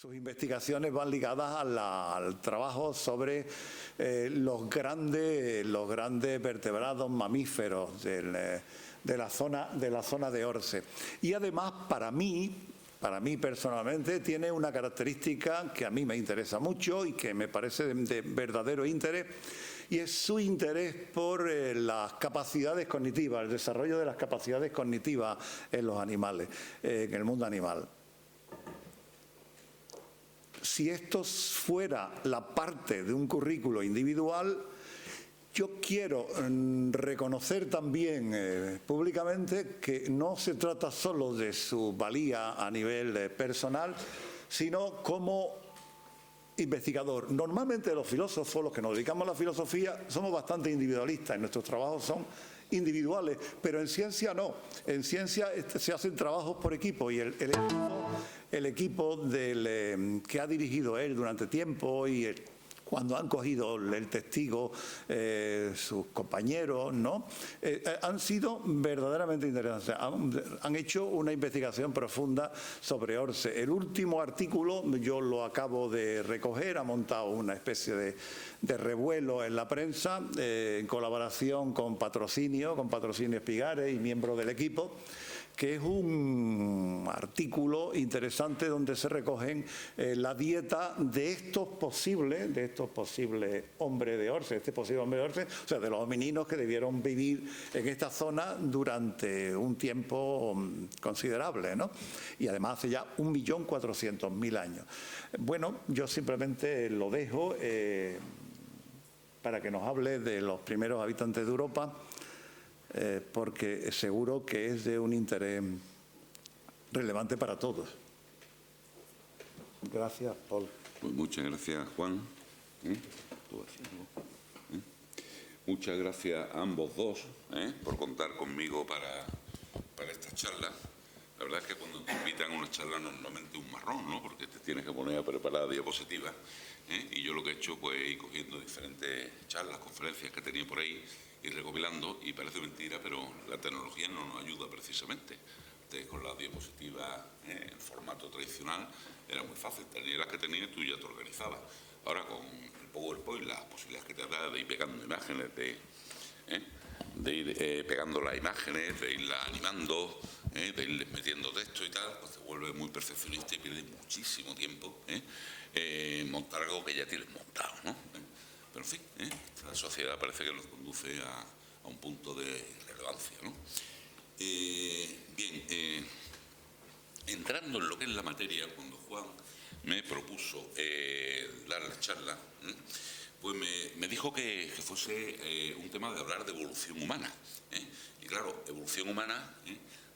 Sus investigaciones van ligadas al trabajo sobre los grandes vertebrados mamíferos de la zona de Orce. Y además, para mí personalmente, tiene una característica que a mí me interesa mucho y que me parece de verdadero interés, y es su interés por las capacidades cognitivas, el desarrollo de las capacidades cognitivas en los animales, en el mundo animal. Si esto fuera la parte de un currículo individual, yo quiero reconocer también públicamente que no se trata solo de su valía a nivel personal, sino como investigador. Normalmente los filósofos, los que nos dedicamos a la filosofía, somos bastante individualistas, y nuestros trabajos son individuales, pero en ciencia no. En ciencia se hacen trabajos por equipo, y el equipo que ha dirigido él durante tiempo, y cuando han cogido el testigo sus compañeros, ¿no? Han sido verdaderamente interesantes. Han hecho una investigación profunda sobre Orce. El último artículo yo lo acabo de recoger, ha montado una especie de revuelo en la prensa en colaboración con Patrocinio Espigares y miembros del equipo, que es un artículo interesante donde se recogen la dieta de estos posibles hombres de Orce, o sea, de los homininos que debieron vivir en esta zona durante un tiempo considerable, ¿no? Y además hace ya 1.400.000 años. Bueno, yo simplemente lo dejo para que nos hable de los primeros habitantes de Europa, porque seguro que es de un interés relevante para todos. Gracias, Paul. Pues muchas gracias, Juan. Muchas gracias a ambos dos por contar conmigo para esta charla. La verdad es que cuando te invitan a una charla normalmente un marrón, ¿no? Porque te tienes que poner a preparar diapositivas. Y yo lo que he hecho, pues, ir cogiendo diferentes charlas, conferencias que tenía por ahí, y recopilando, y parece mentira, pero la tecnología no nos ayuda precisamente. Entonces, con las diapositivas en formato tradicional era muy fácil, tenías las que tenías, tú ya te organizabas. Ahora con el PowerPoint, las posibilidades que te da de ir pegando imágenes, de ir pegando las imágenes, de irlas animando, de irles metiendo texto y tal, pues te vuelve muy perfeccionista y pierdes muchísimo tiempo montar algo que ya tienes montado, ¿no? Pero en fin, la sociedad parece que nos conduce a un punto de relevancia, ¿no? Bien, entrando en lo que es la materia, cuando Juan me propuso dar la charla, pues me dijo que fuese un tema de hablar de evolución humana. Y claro, evolución humana,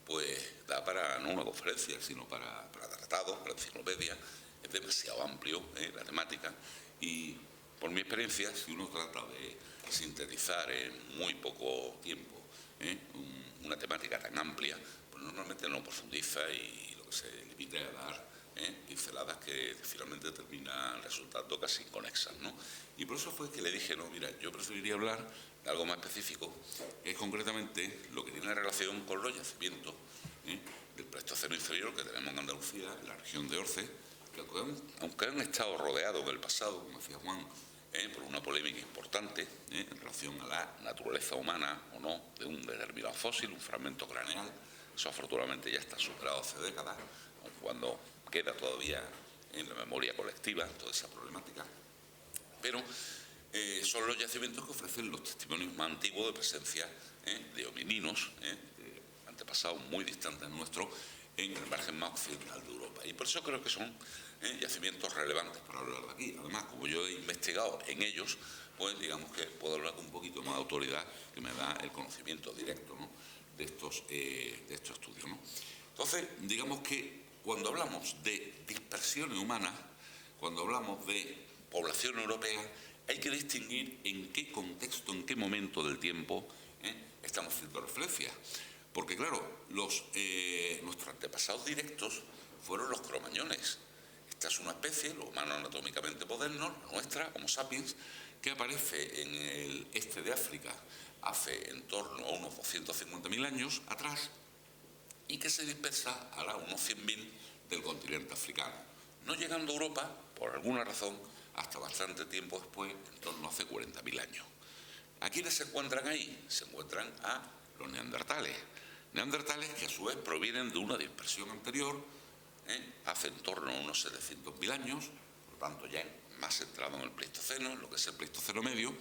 pues da para no una conferencia, sino para tratados, para enciclopedia. Es demasiado amplio la temática, y por mi experiencia, si uno trata de sintetizar en muy poco tiempo una temática tan amplia, pues normalmente no profundiza y lo que se limita es a dar pinceladas que finalmente terminan resultando casi inconexas, ¿no? Y por eso fue que le dije, no, mira, yo preferiría hablar de algo más específico, que es concretamente lo que tiene relación con los yacimientos del Pleistoceno inferior que tenemos en Andalucía, en la región de Orce, que aunque han estado rodeados en el pasado, como decía Juan, por una polémica importante en relación a la naturaleza humana o no de un determinado fósil, un fragmento craneal. Eso afortunadamente ya está superado hace décadas, aun cuando queda todavía en la memoria colectiva toda esa problemática. Pero son los yacimientos que ofrecen los testimonios más antiguos de presencia de homininos, de antepasados muy distantes nuestros, en el margen más occidental de Europa. Y por eso creo que son yacimientos relevantes para hablar de aquí. Además, como yo he investigado en ellos, pues digamos que puedo hablar con un poquito más de autoridad, que me da el conocimiento directo, ¿no?, de estos estudios, ¿no? Entonces, digamos que cuando hablamos de dispersiones humanas, cuando hablamos de población europea, hay que distinguir en qué contexto, en qué momento del tiempo estamos haciendo referencia. Porque claro, nuestros antepasados directos fueron los cromañones. Esta es una especie, los humanos anatómicamente modernos, la nuestra, Homo sapiens, que aparece en el este de África hace en torno a unos 250.000 años atrás, y que se dispersa a unos 100.000 del continente africano. no llegando a Europa, por alguna razón, hasta bastante tiempo después, en torno a hace 40.000 años. ¿A quiénes se encuentran ahí? Se encuentran a los neandertales. Neandertales que a su vez provienen de una dispersión anterior, hace en torno a unos 700.000 años, por lo tanto ya más centrado en el Pleistoceno, en lo que es el Pleistoceno medio,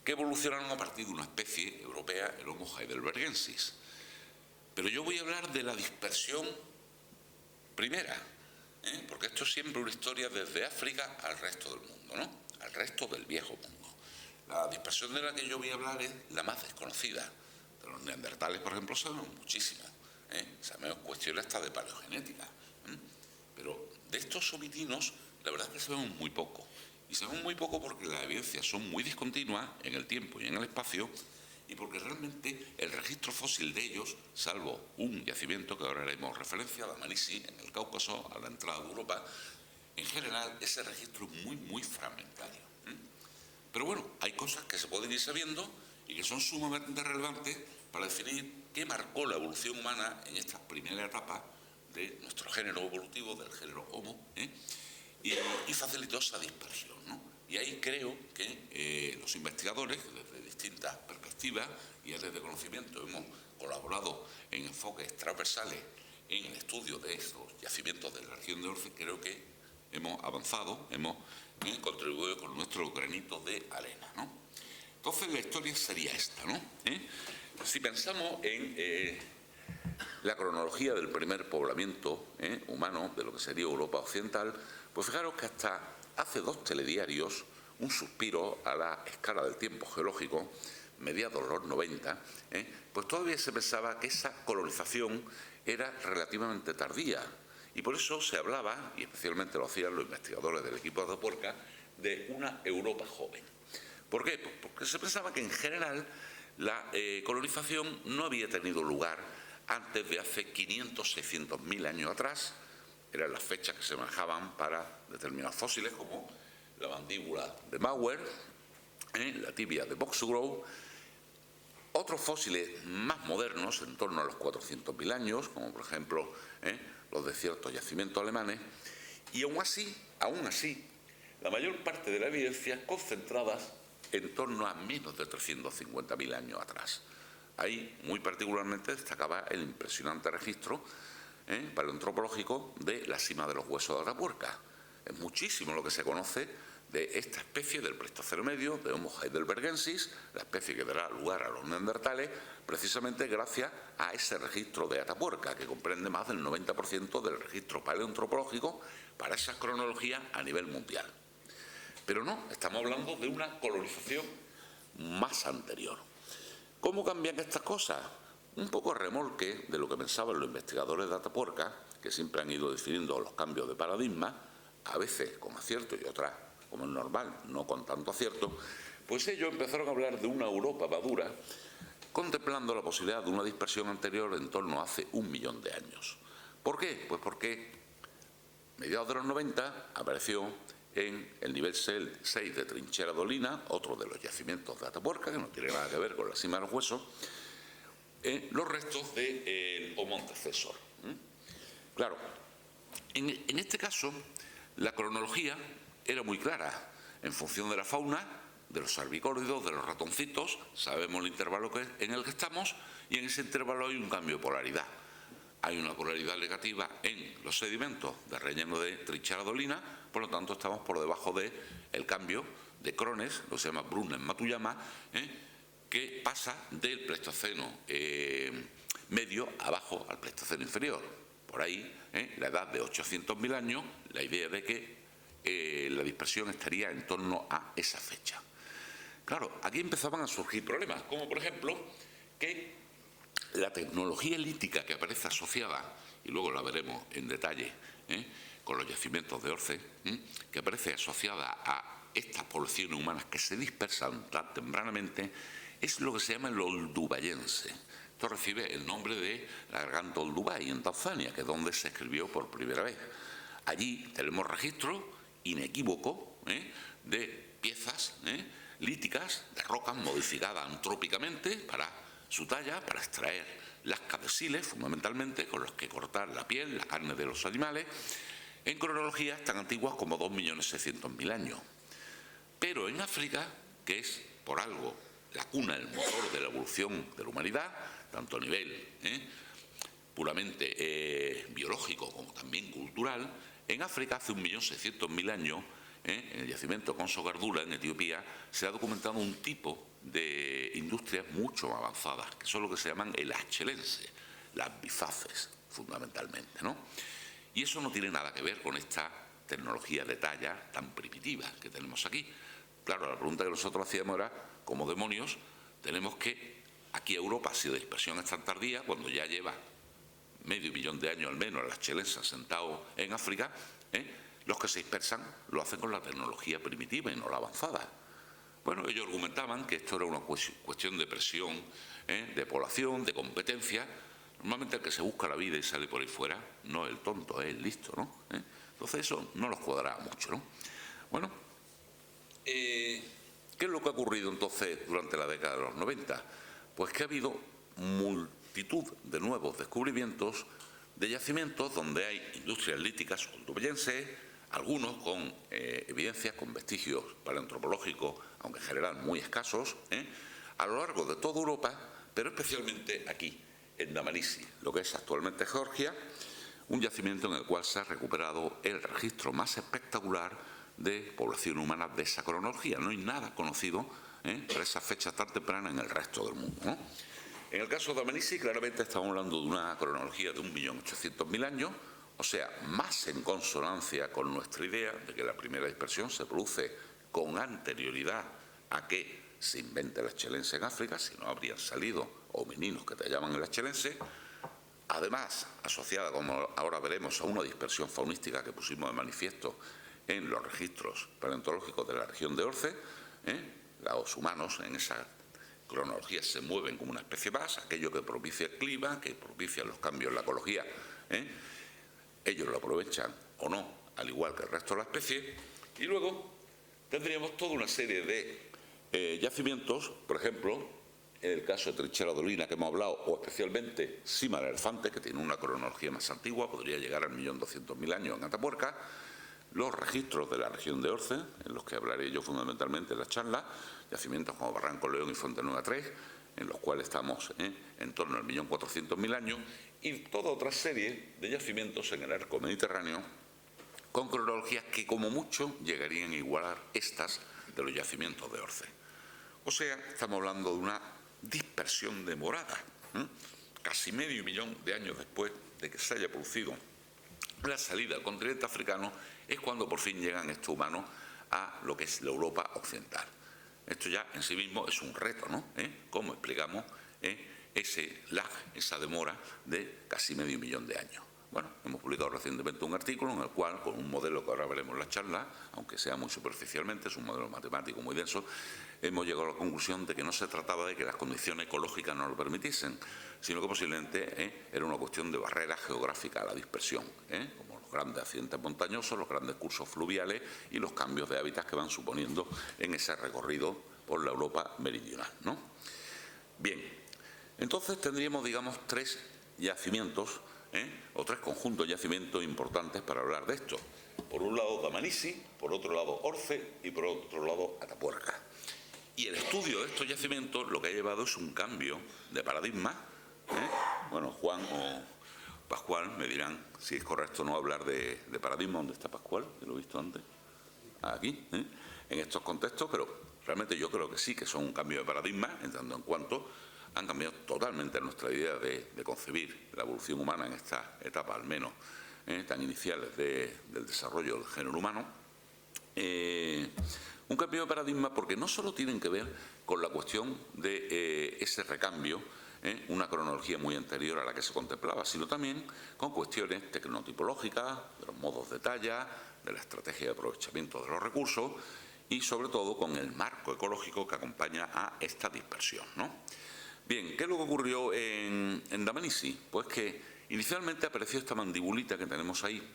que evolucionaron a partir de una especie europea, el Homo heidelbergensis. Pero yo voy a hablar de la dispersión primera, porque esto es siempre una historia desde África al resto del mundo, ¿no? Al resto del viejo mundo. La dispersión de la que yo voy a hablar es la más desconocida. De los neandertales, por ejemplo, sabemos muchísimo. Sabemos cuestiones hasta de paleogenética. Pero de estos homininos, la verdad es que sabemos muy poco. Y sabemos muy poco porque las evidencias son muy discontinuas en el tiempo y en el espacio, y porque realmente el registro fósil de ellos, salvo un yacimiento que ahora haremos referencia, la Manisi, en el Cáucaso, a la entrada de Europa, en general ese registro es muy, muy fragmentario. Pero bueno, hay cosas que se pueden ir sabiendo y que son sumamente relevantes para definir qué marcó la evolución humana en esta primera etapa de nuestro género evolutivo, del género Homo, y facilitó esa dispersión, ¿no? Y ahí creo que los investigadores, desde distintas perspectivas y áreas de conocimiento, hemos colaborado en enfoques transversales en el estudio de estos yacimientos de la región de Orce. Creo que hemos avanzado, hemos contribuido con nuestro granito de arena, ¿no? Entonces la historia sería esta, ¿no? Si pensamos en la cronología del primer poblamiento humano de lo que sería Europa Occidental, pues fijaros que hasta hace 2 telediarios, un suspiro a la escala del tiempo geológico, mediados de los 90, pues todavía se pensaba que esa colonización era relativamente tardía. Y por eso se hablaba, y especialmente lo hacían los investigadores del equipo de Atapuerca, de una Europa joven. ¿Por qué? Pues porque se pensaba que en general la colonización no había tenido lugar antes de hace 500, 600.000 años atrás. Eran las fechas que se manejaban para determinados fósiles, como la mandíbula de Mauer, la tibia de Boxgrove. Otros fósiles más modernos, en torno a los 400.000 años, como por ejemplo los de ciertos yacimientos alemanes, y aún así, la mayor parte de la evidencia concentradas en torno a menos de 350.000 años atrás. Ahí, muy particularmente, destacaba el impresionante registro paleoantropológico de la cima de los huesos de Atapuerca. Es muchísimo lo que se conoce de esta especie del Pleistoceno medio, de Homo heidelbergensis, la especie que dará lugar a los neandertales, precisamente gracias a ese registro de Atapuerca, que comprende más del 90% del registro paleoantropológico para esas cronologías a nivel mundial. Pero no, estamos hablando de una colonización más anterior. ¿Cómo cambian estas cosas? Un poco a remolque de lo que pensaban los investigadores de Atapuerca, que siempre han ido definiendo los cambios de paradigma, a veces con acierto y otras, como es normal, no con tanto acierto, pues ellos empezaron a hablar de una Europa madura, contemplando la posibilidad de una dispersión anterior en torno a hace 1 millón de años. ¿Por qué? Pues porque a mediados de los 90 apareció en el nivel 6 de Trinchera Dolina, otro de los yacimientos de Atapuerca, que no tiene nada que ver con la cima de los huesos, los restos del Homo antecesor. Claro, en este caso la cronología era muy clara. En función de la fauna, de los albicórdidos, de los ratoncitos, sabemos el intervalo en el que estamos, y en ese intervalo hay un cambio de polaridad. Hay una polaridad negativa en los sedimentos de relleno de Trinchera Dolina, por lo tanto estamos por debajo del cambio de Crones, lo que se llama Brunner-Matuyama, que pasa del Pleistoceno medio abajo al Pleistoceno inferior. Por ahí, la edad de 800.000 años, la idea de que la dispersión estaría en torno a esa fecha. Claro, aquí empezaban a surgir problemas, como por ejemplo que la tecnología lítica que aparece asociada, y luego la veremos en detalle con los yacimientos de Orce, que aparece asociada a estas poblaciones humanas que se dispersan tan tempranamente, es lo que se llama el oldubayense. Esto recibe el nombre de la garganta Olduvai en Tanzania, que es donde se escribió por primera vez. Allí tenemos registros inequívocos de piezas líticas, de rocas modificadas antrópicamente para su talla, para extraer las capesiles, fundamentalmente, con los que cortar la piel, la carne de los animales, en cronologías tan antiguas como 2.600.000 años. Pero en África, que es por algo la cuna, el motor de la evolución de la humanidad, tanto a nivel puramente biológico como también cultural, en África hace 1.600.000 años, en el yacimiento Konso Gardula, en Etiopía, se ha documentado un tipo de industrias mucho más avanzadas, que son lo que se llaman el achelense, las bifaces, fundamentalmente, ¿no? Y eso no tiene nada que ver con esta tecnología de talla tan primitiva que tenemos aquí. Claro, la pregunta que nosotros hacíamos era, ¿cómo demonios tenemos que aquí Europa ha sido de dispersión tan tardía, cuando ya lleva medio millón de años al menos las chelensas sentados en África, los que se dispersan lo hacen con la tecnología primitiva y no la avanzada? Bueno, ellos argumentaban que esto era una cuestión de presión, de población, de competencia. Normalmente el que se busca la vida y sale por ahí fuera no es el tonto, es el listo, ¿no? Entonces eso no los cuadraba mucho, ¿no? Bueno, ¿qué es lo que ha ocurrido entonces durante la década de los 90? Pues que ha habido multitud de nuevos descubrimientos de yacimientos donde hay industrias líticas hondureñenses, algunos con evidencias, con vestigios paleoantropológicos, aunque en general muy escasos, a lo largo de toda Europa, pero especialmente aquí, en Dmanisi, lo que es actualmente Georgia, un yacimiento en el cual se ha recuperado el registro más espectacular de población humana de esa cronología. No hay nada conocido para esa fecha tan temprana en el resto del mundo, ¿no? En el caso de Dmanisi, claramente estamos hablando de una cronología de 1.800.000 años, o sea, más en consonancia con nuestra idea de que la primera dispersión se produce con anterioridad a que se invente el achelense en África, si no habrían salido homininos que te llaman el achelense, además asociada, como ahora veremos, a una dispersión faunística que pusimos de manifiesto en los registros paleontológicos de la región de Orce. Los humanos en esa cronología se mueven como una especie más, aquello que propicia el clima, que propicia los cambios en la ecología, ellos lo aprovechan o no, al igual que el resto de la especie, y luego tendríamos toda una serie de yacimientos, por ejemplo, en el caso de Trinchera Dolina que hemos hablado, o especialmente Cima del Elefante, que tiene una cronología más antigua, podría llegar al 1.200.000 años en Atapuerca, los registros de la región de Orce, en los que hablaré yo fundamentalmente en la charla, yacimientos como Barranco León y Fuente Nueva 3, en los cuales estamos en torno al 1.400.000 años, y toda otra serie de yacimientos en el arco mediterráneo con cronologías que como mucho llegarían a igualar estas de los yacimientos de Orce. O sea, estamos hablando de una dispersión demorada, casi medio millón de años después de que se haya producido la salida al continente africano, es cuando por fin llegan estos humanos a lo que es la Europa occidental. Esto ya en sí mismo es un reto, ¿no? ¿Cómo explicamos ese lag, esa demora de casi medio millón de años? Bueno, hemos publicado recientemente un artículo en el cual, con un modelo que ahora veremos en la charla, aunque sea muy superficialmente, es un modelo matemático muy denso, hemos llegado a la conclusión de que no se trataba de que las condiciones ecológicas no lo permitiesen, sino que posiblemente era una cuestión de barrera geográfica a la dispersión, como los grandes accidentes montañosos, los grandes cursos fluviales y los cambios de hábitat que van suponiendo en ese recorrido por la Europa meridional, ¿no? Bien, entonces tendríamos, digamos, tres yacimientos, o tres conjuntos de yacimientos importantes para hablar de esto. Por un lado Dmanisi, por otro lado Orce y por otro lado Atapuerca. Y el estudio de estos yacimientos lo que ha llevado es un cambio de paradigma. Bueno, Juan o Pascual me dirán si es correcto o no hablar de paradigma. ¿Dónde está Pascual? Que lo he visto antes. Aquí, en estos contextos, pero realmente yo creo que sí, que son un cambio de paradigma, en tanto en cuanto han cambiado totalmente nuestra idea de concebir la evolución humana en esta etapa, al menos tan iniciales del desarrollo del género humano. Un cambio de paradigma porque no solo tienen que ver con la cuestión de ese recambio, una cronología muy anterior a la que se contemplaba, sino también con cuestiones tecnotipológicas, de los modos de talla, de la estrategia de aprovechamiento de los recursos y sobre todo con el marco ecológico que acompaña a esta dispersión, ¿no? Bien, ¿qué es lo que ocurrió en Dmanisi? Pues que inicialmente apareció esta mandibulita que tenemos ahí,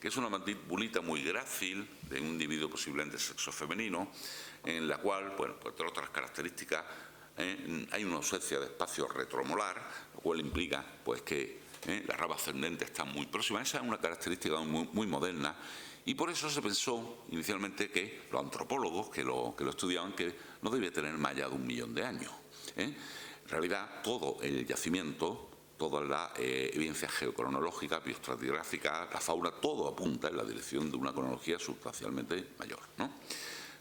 que es una mandibulita muy grácil, de un individuo posiblemente de sexo femenino, en la cual, bueno, pues entre otras características, hay una ausencia de espacio retromolar, lo cual implica pues que la rama ascendente está muy próxima. Esa es una característica muy moderna. Y por eso se pensó inicialmente que los antropólogos que lo estudiaban que no debía tener más allá de 1 millón de años. En realidad, todo el yacimiento, toda la evidencia geocronológica, bioestratigráfica, la fauna, todo apunta en la dirección de una cronología sustancialmente mayor, ¿no?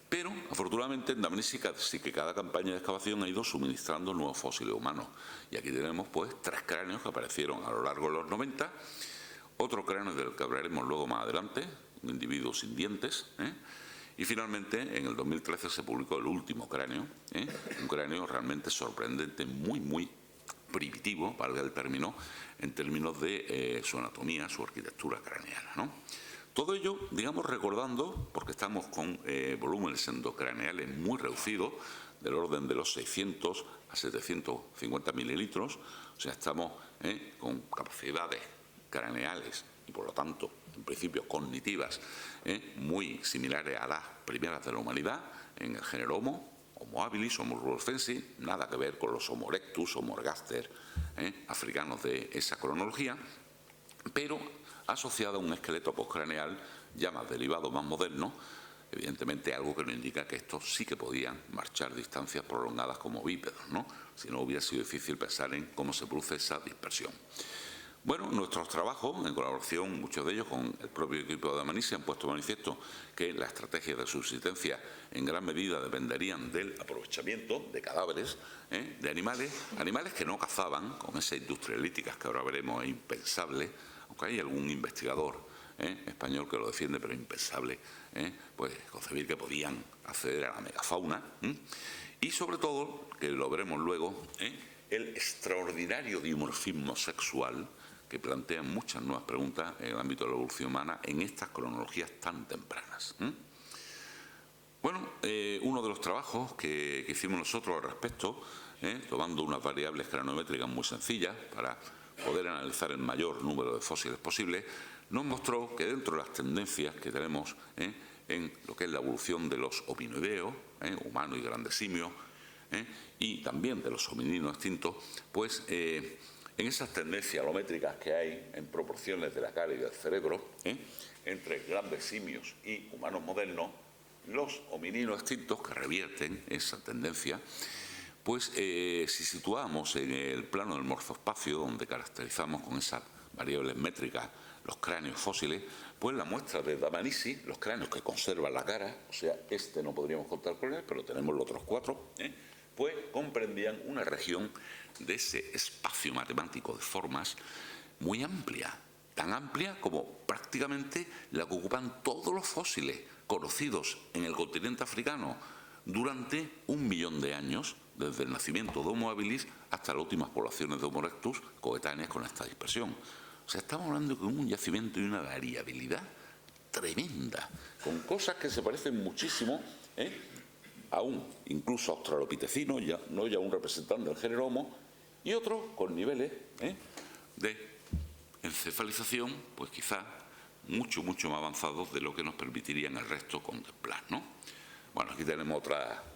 Pero, afortunadamente, en Dmanisi sí que cada campaña de excavación ha ido suministrando nuevos fósiles humanos. Y aquí tenemos, pues, 3 cráneos que aparecieron a lo largo de los 90, otro cráneo del que hablaremos luego más adelante, un individuo sin dientes, y finalmente en el 2013 se publicó el último cráneo, un cráneo realmente sorprendente, muy primitivo, valga el término, en términos de su anatomía, su arquitectura craneana, ¿no? Todo ello, digamos, recordando, porque estamos con volúmenes endocraneales muy reducidos, del orden de los 600 a 750 mililitros, o sea, estamos con capacidades craneales y, por lo tanto, en principio cognitivas, muy similares a las primeras de la humanidad, en el género Homo habilis, Homo rudolfensis, nada que ver con los Homo erectus, Homo ergaster, africanos de esa cronología, pero asociada a un esqueleto postcraneal ya más derivado, más moderno, evidentemente algo que nos indica que estos sí que podían marchar distancias prolongadas como bípedos, ¿no? Si no, hubiera sido difícil pensar en cómo se produce esa dispersión. Bueno, nuestros trabajos, en colaboración, muchos de ellos con el propio equipo de Dmanisi, han puesto de manifiesto que las estrategias de subsistencia en gran medida dependerían del aprovechamiento de cadáveres de animales que no cazaban, con esa industria lítica que ahora veremos es impensable, aunque hay algún investigador español que lo defiende, pero impensable, pues concebir que podían acceder a la megafauna, y sobre todo, que lo veremos luego, el extraordinario dimorfismo sexual que plantean muchas nuevas preguntas en el ámbito de la evolución humana en estas cronologías tan tempranas. Bueno, uno de los trabajos que hicimos nosotros al respecto, tomando unas variables cranométricas muy sencillas para poder analizar el mayor número de fósiles posible, nos mostró que dentro de las tendencias que tenemos en lo que es la evolución de los hominoideos, humanos y grandes simios, y también de los homininos extintos, pues en esas tendencias alométricas que hay en proporciones de la cara y del cerebro, entre grandes simios y humanos modernos, los homininos extintos que revierten esa tendencia, pues si situamos en el plano del morfoespacio, donde caracterizamos con esas variables métricas los cráneos fósiles, pues la muestra de Dmanisi, los cráneos que conservan la cara, o sea, este no podríamos contar con él, pero tenemos los otros 4, pues comprendían una región de ese espacio matemático de formas muy amplia, tan amplia como prácticamente la que ocupan todos los fósiles conocidos en el continente africano durante 1 millón de años, desde el nacimiento de Homo habilis hasta las últimas poblaciones de Homo erectus coetáneas con esta dispersión. O sea, estamos hablando de un yacimiento y una variabilidad tremenda, con cosas que se parecen muchísimo a incluso australopitecino, no ya un representante del género Homo, y otros con niveles de encefalización, pues quizá mucho más avanzados de lo que nos permitirían el resto contemplar, ¿no? Bueno, aquí tenemos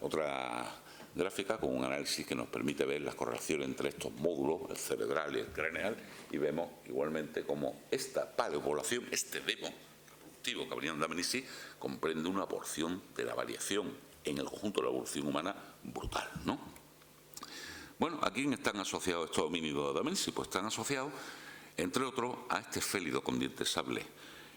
otra gráfica con un análisis que nos permite ver las correlaciones entre estos módulos, el cerebral y el craneal, y vemos igualmente cómo esta paleopoblación, este demo reproductivo que habría en Dmanisi, comprende una porción de la variación en el conjunto de la evolución humana brutal, ¿no? Bueno, ¿a quién están asociados estos homínidos de Dmanisi? Pues están asociados, entre otros, a este félido con dientes sable.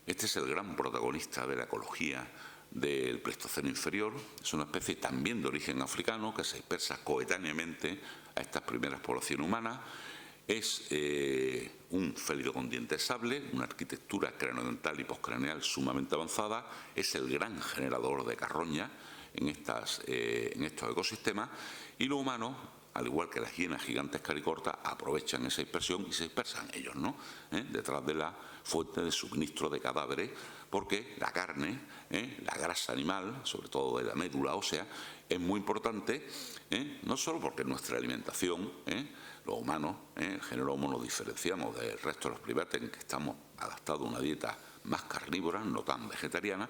Este es el gran protagonista de la ecología del Pleistoceno inferior. Es una especie también de origen africano que se dispersa coetáneamente a estas primeras poblaciones humanas. Es un félido con dientes sable, una arquitectura craneodental y postcraneal sumamente avanzada. Es el gran generador de carroña en estos ecosistemas, y los humanos, al igual que las hienas gigantes caricortas, aprovechan esa dispersión y se dispersan ellos, ¿no? Detrás de la fuente de suministro de cadáveres, porque la carne, la grasa animal, sobre todo de la médula ósea, es muy importante, no solo porque en nuestra alimentación, los humanos, el género Homo, nos diferenciamos del resto de los primates en que estamos adaptados a una dieta más carnívora, no tan vegetariana,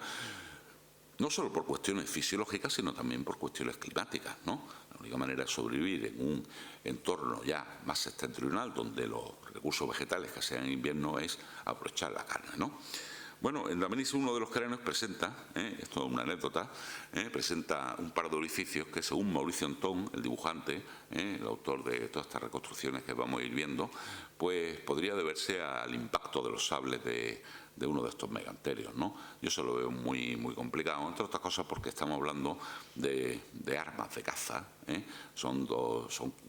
no solo por cuestiones fisiológicas, sino también por cuestiones climáticas, ¿no? La única manera de sobrevivir en un entorno ya más septentrional, donde los recursos vegetales que sean en invierno es aprovechar la carne, ¿no? Bueno, en Daminis uno de los cráneos presenta, esto es una anécdota, presenta un par de orificios que según Mauricio Antón, el dibujante, el autor de todas estas reconstrucciones que vamos a ir viendo, pues podría deberse al impacto de los sables de uno de estos meganterios, ¿no? Yo se lo veo muy, muy complicado, entre otras cosas porque estamos hablando de armas de caza, son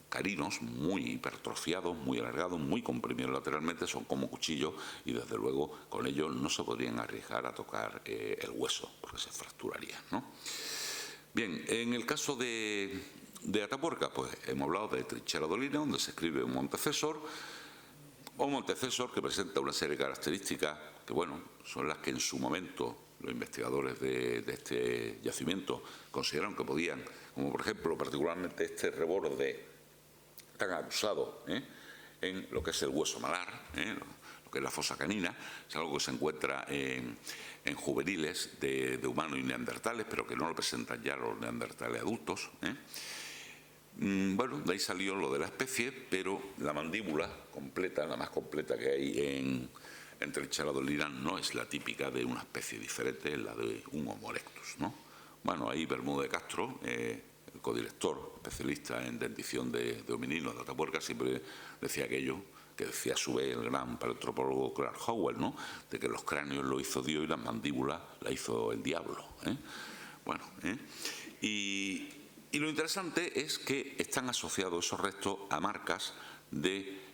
carinos muy hipertrofiados, muy alargados, muy comprimidos lateralmente, son como cuchillos y desde luego con ellos no se podrían arriesgar a tocar el hueso porque se fracturaría, ¿no? Bien, en el caso de Atapuerca, pues hemos hablado de Trinchera Dolina, donde se escribe un Montecesor, o Montecesor que presenta una serie de características que, bueno, son las que en su momento los investigadores de este yacimiento consideraron que podían, como por ejemplo particularmente este reborde tan acusado en lo que es el hueso malar, lo que es la fosa canina, es algo que se encuentra en juveniles de humanos y neandertales, pero que no lo presentan ya los neandertales adultos. Bueno, de ahí salió lo de la especie, pero la mandíbula completa, la más completa que hay en Trinchera Dolina, no es la típica de una especie diferente, es la de un Homo erectus, ¿no? Bueno, ahí Bermúdez Castro, el codirector, especialista en dentición de homininos de Atapuerca, siempre decía aquello que decía a su vez el gran paleontropólogo Clark Howell, ¿no? De que los cráneos lo hizo Dios y las mandíbulas la hizo el diablo, Bueno, y lo interesante es que están asociados esos restos a marcas de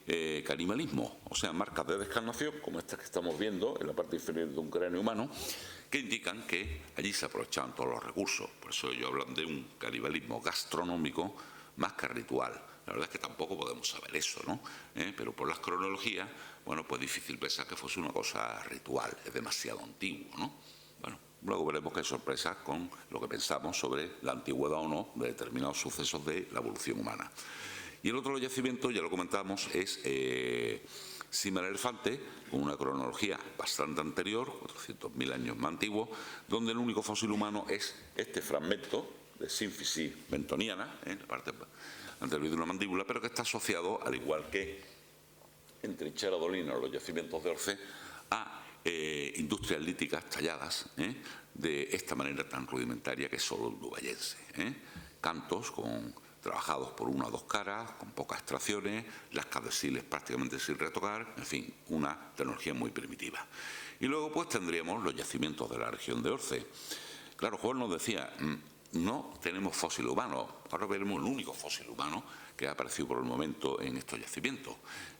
canibalismo, o sea, marcas de descarnación, como estas que estamos viendo en la parte inferior de un cráneo humano, que indican que allí se aprovechaban todos los recursos. Por eso ellos hablan de un canibalismo gastronómico más que ritual. La verdad es que tampoco podemos saber eso, ¿no? Pero por las cronologías, bueno, pues difícil pensar que fuese una cosa ritual, es demasiado antiguo, ¿no? Bueno, luego veremos qué sorpresas con lo que pensamos sobre la antigüedad o no de determinados sucesos de la evolución humana. Y el otro yacimiento, ya lo comentábamos, es Cima del Elefante, con una cronología bastante anterior, 400.000 años más antiguo, donde el único fósil humano es este fragmento de sínfisis bentoniana, en la parte anterior de una mandíbula, pero que está asociado, al igual que en Trinchera Dolina, los yacimientos de Orce, a industrias líticas talladas de esta manera tan rudimentaria que es solo el dubayense. Cantos trabajados por una o dos caras, con pocas extracciones, las cadesiles prácticamente sin retocar, en fin, una tecnología muy primitiva. Y luego pues tendríamos los yacimientos de la región de Orce. Claro, Juan nos decía, no tenemos fósil humano, ahora veremos el único fósil humano que ha aparecido por el momento en estos yacimientos.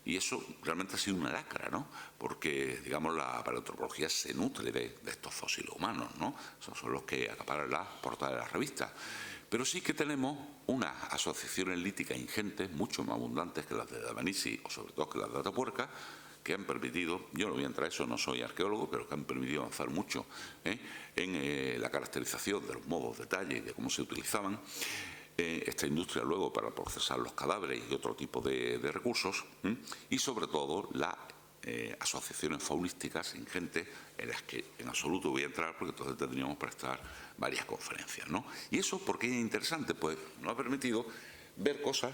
Y eso realmente ha sido una lacra, ¿no? Porque, digamos, la paleoantropología se nutre de estos fósiles humanos, ¿no? Esos son los que acaparan las portadas de las revistas. Pero sí que tenemos unas asociaciones líticas ingentes, mucho más abundantes que las de Dmanisi o sobre todo que las de Atapuerca, que han permitido, yo no voy a entrar a eso, no soy arqueólogo, pero que han permitido avanzar mucho en la caracterización de los modos de talla y de cómo se utilizaban esta industria luego para procesar los cadáveres y otro tipo de recursos, y sobre todo las asociaciones faunísticas ingentes en las que en absoluto voy a entrar porque entonces tendríamos para estar varias conferencias, ¿no? Y eso, ¿por qué es interesante? Pues nos ha permitido ver cosas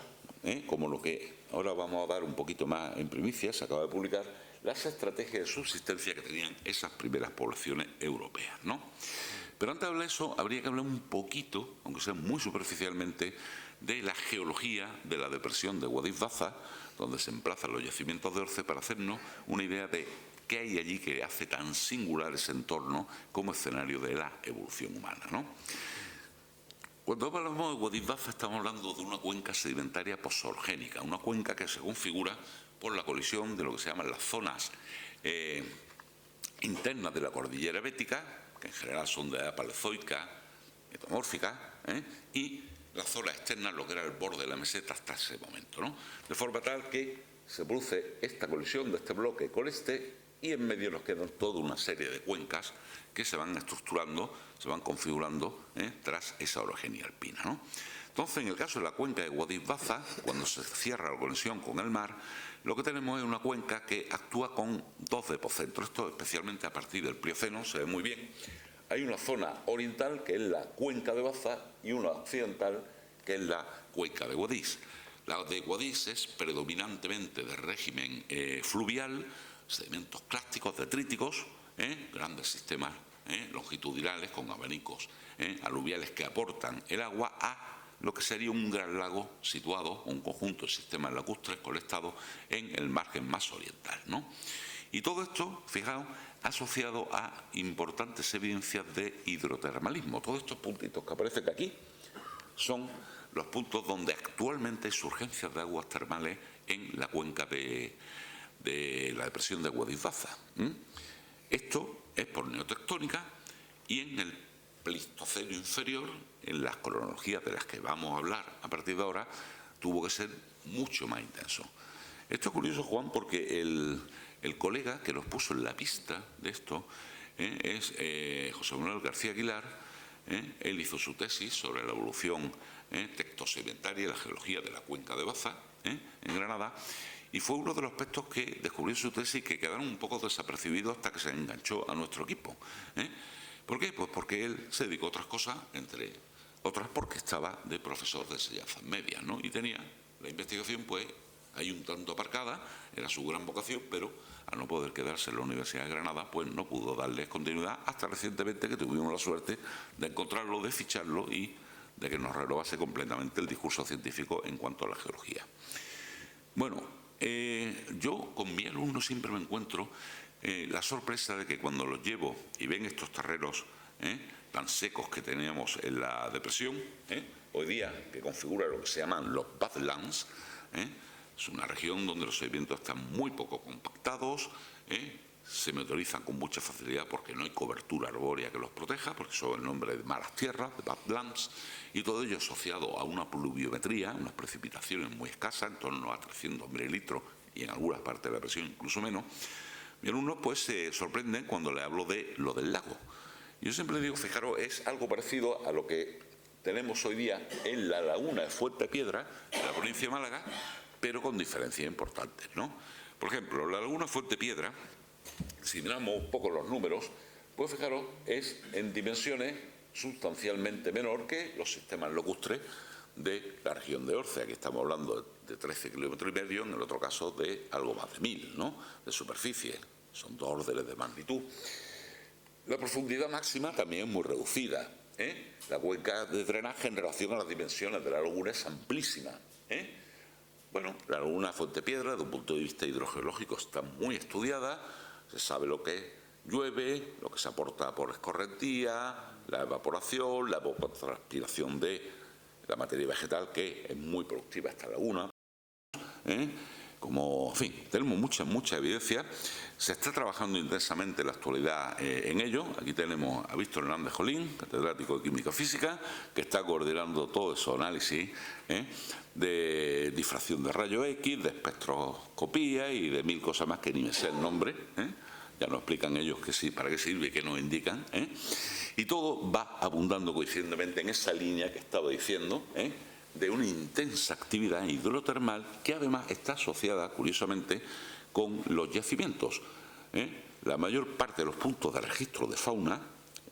como lo que ahora vamos a dar un poquito más en primicia, se acaba de publicar, las estrategias de subsistencia que tenían esas primeras poblaciones europeas, ¿no? Pero antes de hablar de eso, habría que hablar un poquito, aunque sea muy superficialmente, de la geología de la depresión de Guadix-Baza, donde se emplazan los yacimientos de Orce, para hacernos una idea de qué hay allí que hace tan singular ese entorno como escenario de la evolución humana, ¿no? Cuando hablamos de Guadix-Baza estamos hablando de una cuenca sedimentaria posorgénica, una cuenca que se configura por la colisión de lo que se llaman las zonas internas de la cordillera bética, que en general son de edad paleozoica, metamórfica, y las zonas externas, lo que era el borde de la meseta hasta ese momento, ¿no? De forma tal que se produce esta colisión de este bloque con este, y en medio nos quedan toda una serie de cuencas que se van estructurando, se van configurando tras esa orogenia alpina, ¿no? Entonces, en el caso de la cuenca de Guadix-Baza, cuando se cierra la conexión con el mar, lo que tenemos es una cuenca que actúa con dos depocentros, esto especialmente a partir del Plioceno, se ve muy bien. Hay una zona oriental, que es la cuenca de Baza, y una occidental, que es la cuenca de Guadix. La de Guadix es predominantemente de régimen fluvial, sedimentos clásticos, detríticos, grandes sistemas longitudinales con abanicos aluviales que aportan el agua a lo que sería un gran lago situado, un conjunto de sistemas lacustres colectados en el margen más oriental, ¿no? Y todo esto, fijaos, asociado a importantes evidencias de hidrotermalismo. Todos estos puntitos que aparecen aquí son los puntos donde actualmente hay surgencias de aguas termales en la cuenca de la depresión de Guadix-Baza. Esto es por neotectónica y en el Pleistoceno inferior, en las cronologías de las que vamos a hablar a partir de ahora, tuvo que ser mucho más intenso. Esto es curioso, Juan, porque el colega que nos puso en la pista de esto es José Manuel García Aguilar. Él hizo su tesis sobre la evolución tectosedimentaria y la geología de la cuenca de Baza en Granada, y fue uno de los aspectos que descubrió en su tesis que quedaron un poco desapercibidos hasta que se enganchó a nuestro equipo. ¿Por qué? Pues porque él se dedicó a otras cosas, entre otras porque estaba de profesor de enseñanzas medias, ¿no? Y tenía la investigación pues ahí un tanto aparcada, era su gran vocación, pero al no poder quedarse en la Universidad de Granada, pues no pudo darles continuidad hasta recientemente que tuvimos la suerte de encontrarlo, de ficharlo y de que nos renovase completamente el discurso científico en cuanto a la geología. Bueno, yo con mi alumno siempre me encuentro la sorpresa de que cuando los llevo y ven estos terrenos tan secos que teníamos en la depresión, hoy día que configura lo que se llaman los Badlands, es una región donde los sedimentos están muy poco compactados, se meteorizan con mucha facilidad porque no hay cobertura arbórea que los proteja, porque son el nombre de malas tierras, de Badlands, y todo ello asociado a una pluviometría, unas precipitaciones muy escasas, en torno a 300 mililitros y en algunas partes de la depresión incluso menos. Mi alumno pues se sorprende cuando le hablo de lo del lago. Yo siempre le digo, fijaros, es algo parecido a lo que tenemos hoy día en la laguna de Fuentepiedra, en la provincia de Málaga, pero con diferencias importantes, ¿no? Por ejemplo, la laguna Fuentepiedra, si miramos un poco los números, pues fijaros, es en dimensiones sustancialmente menor que los sistemas lacustres de la región de Orce. Aquí estamos hablando de 13,5 kilómetros, en el otro caso de algo más de 1000, ¿no?, de superficie. Son 2 órdenes de magnitud. La profundidad máxima también es muy reducida. La cuenca de drenaje en relación a las dimensiones de la laguna es amplísima. Bueno, la laguna Fuentepiedra, desde un punto de vista hidrogeológico, está muy estudiada. Se sabe lo que llueve, lo que se aporta por escorrentía, la evaporación, la evapotranspiración de la materia vegetal, que es muy productiva esta laguna. Como, en fin, tenemos mucha evidencia. Se está trabajando intensamente en la actualidad en ello. Aquí tenemos a Víctor Hernández Jolín, catedrático de Química Física, que está coordinando todo ese análisis de difracción de rayos X, de espectroscopía y de 1000 cosas más que ni me sé el nombre. Ya nos explican ellos que sí, para qué sirve y qué nos indican. Y todo va abundando coincidentemente en esa línea que estaba diciendo, de una intensa actividad hidrotermal que además está asociada, curiosamente, con los yacimientos. La mayor parte de los puntos de registro de fauna,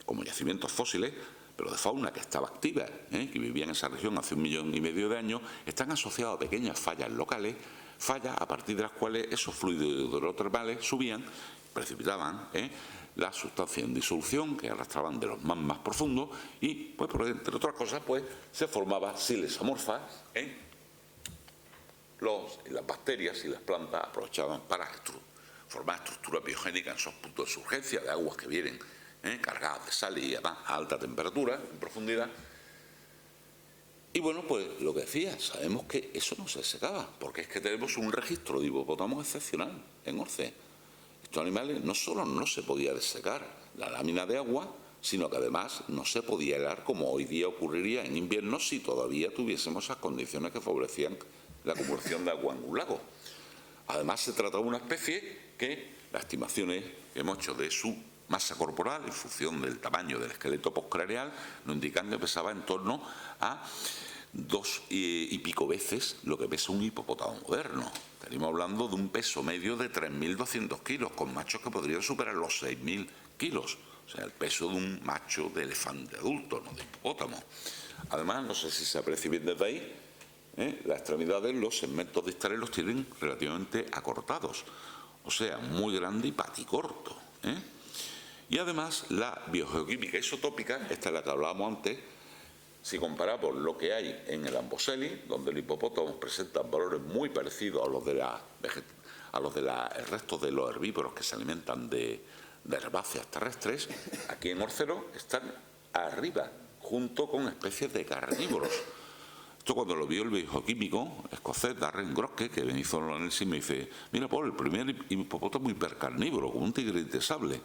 como yacimientos fósiles, pero de fauna que estaba activa, que vivía en esa región hace 1,5 millones de años, están asociados a pequeñas fallas locales, fallas a partir de las cuales esos fluidos hidrotermales subían, precipitaban la sustancia en disolución que arrastraban de los más profundos y, pues, entre otras cosas, pues, se formaba siles amorfas. Las bacterias y las plantas aprovechaban para formar estructuras biogénicas en esos puntos de surgencia de aguas que vienen cargadas de sal y además a alta temperatura, en profundidad. Y bueno, pues lo que decía, sabemos que eso no se secaba, porque es que tenemos un registro de hipopótamos excepcional en Orce. Estos animales no solo no se podía desecar la lámina de agua, sino que además no se podía helar como hoy día ocurriría en invierno si todavía tuviésemos esas condiciones que favorecían la acumulación de agua en un lago. Además, se trata de una especie que las estimaciones que hemos hecho de su masa corporal en función del tamaño del esqueleto postcraneal nos indican que pesaba en torno a 2 y pico veces lo que pesa un hipopótamo moderno. Estaríamos hablando de un peso medio de 3.200 kilos, con machos que podrían superar los 6.000 kilos. O sea, el peso de un macho de elefante adulto, no de hipopótamo. Además, no sé si se aprecia bien desde ahí, las extremidades, los segmentos distales los tienen relativamente acortados, o sea, muy grande y paticorto. Y además la biogeoquímica isotópica, esta es la que hablábamos antes, si comparamos lo que hay en el Amboseli, donde el hipopótamo presenta valores muy parecidos a los de los restos de los herbívoros que se alimentan de herbáceas terrestres, aquí en Orcero están arriba, junto con especies de carnívoros. Esto cuando lo vio el biogeoquímico escocés Darren Groske, que me hizo el análisis, me dice: mira, Paul, el primer hipopótamo hipercarnívoro, como un tigre de sable.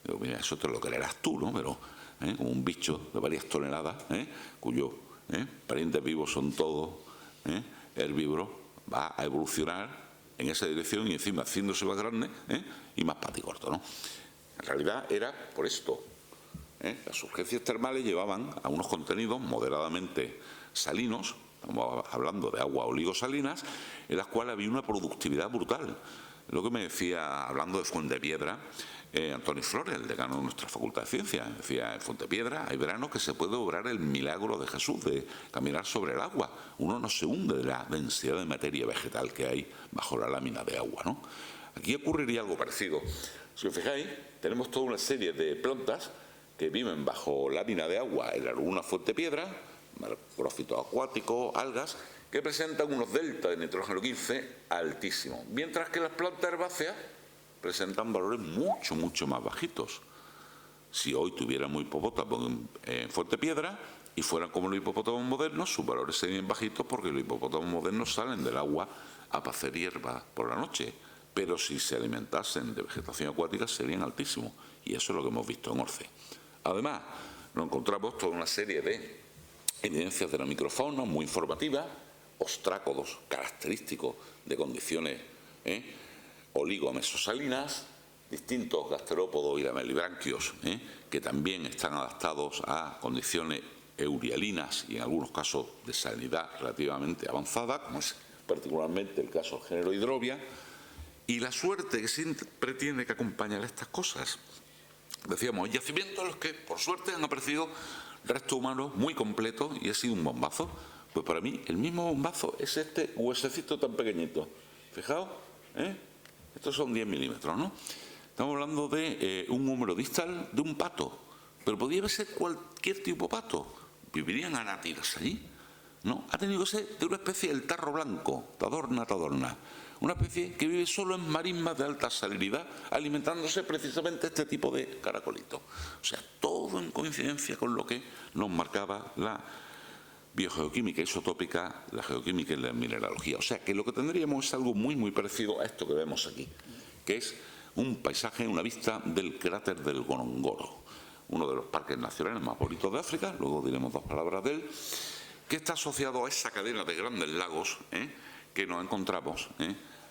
Digo, mira, eso te lo creerás tú, ¿no? Pero como un bicho de varias toneladas, cuyos parientes vivos son todos herbívoros, va a evolucionar en esa dirección y encima haciéndose más grande y más paticorto, ¿no? En realidad era por esto. Las urgencias termales llevaban a unos contenidos moderadamente salinos, estamos hablando de aguas oligosalinas, en las cuales había una productividad brutal. Lo que me decía, hablando de Fuentepiedra, Antonio Flores, el decano de nuestra Facultad de Ciencias, decía: en Fuentepiedra hay veranos que se puede obrar el milagro de Jesús, de caminar sobre el agua. Uno no se hunde de la densidad de materia vegetal que hay bajo la lámina de agua, ¿no? Aquí ocurriría algo parecido. Si os fijáis, tenemos toda una serie de plantas que viven bajo lámina de agua en alguna Fuentepiedra, macrófitos acuáticos, algas, que presentan unos deltas de nitrógeno 15 altísimos, mientras que las plantas herbáceas presentan valores mucho más bajitos. Si hoy tuviéramos hipopótamos en Fuentepiedra y fueran como los hipopótamos modernos, sus valores serían bajitos porque los hipopótamos modernos salen del agua a pacer hierba por la noche, pero si se alimentasen de vegetación acuática serían altísimos, y eso es lo que hemos visto en Orce. Además, nos encontramos toda una serie de evidencias de la microfauna muy informativas, ostrácodos característicos de condiciones oligomesosalinas, distintos gasterópodos y lamelibranquios que también están adaptados a condiciones eurialinas y en algunos casos de salinidad relativamente avanzada, como es particularmente el caso del género Hydrovia, y la suerte que siempre tiene que acompañar estas cosas. Decíamos, yacimientos en los que por suerte han aparecido restos humanos muy completos y ha sido un bombazo. Pues para mí el mismo bombazo es este huesecito tan pequeñito. Fijaos, estos son 10 milímetros, ¿no? Estamos hablando de un húmero distal de un pato, pero podría ser cualquier tipo de pato. ¿Vivirían anátidas allí? No, ha tenido que ser de una especie del tarro blanco, tadorna. Una especie que vive solo en marismas de alta salinidad, alimentándose precisamente de este tipo de caracolitos. O sea, todo en coincidencia con lo que nos marcaba la biogeoquímica isotópica, la geoquímica y la mineralogía. O sea, que lo que tendríamos es algo muy parecido a esto que vemos aquí, que es un paisaje, una vista del cráter del Gorongoro, uno de los parques nacionales más bonitos de África, luego diremos dos palabras de él, que está asociado a esa cadena de grandes lagos que nos encontramos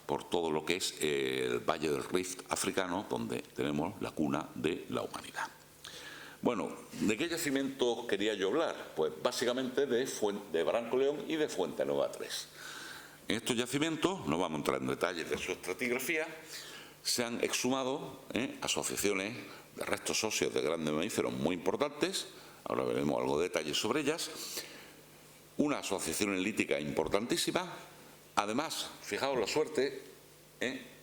por todo lo que es el Valle del Rift africano, donde tenemos la cuna de la humanidad. Bueno, ¿de qué yacimientos quería yo hablar? Pues básicamente de Barranco León y de Fuente Nueva 3. En estos yacimientos, no vamos a entrar en detalles de su estratigrafía, se han exhumado asociaciones de restos óseos de grandes mamíferos muy importantes, ahora veremos algo de detalle sobre ellas, una asociación lítica importantísima. Además, fijaos la suerte,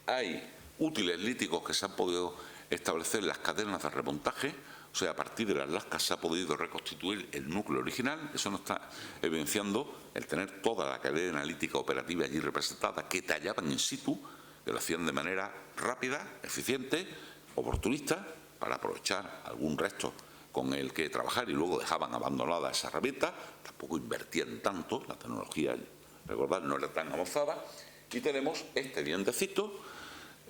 hay útiles líticos que se han podido establecer en las cadenas de remontaje, o sea, a partir de las lascas se ha podido reconstituir el núcleo original. Eso nos está evidenciando el tener toda la cadena analítica operativa allí representada, que tallaban in situ, que lo hacían de manera rápida, eficiente, oportunista, para aprovechar algún resto con el que trabajar y luego dejaban abandonada esa herramienta. Tampoco invertían tanto, la tecnología, recordad, no era tan avanzada. Y tenemos este dientecito,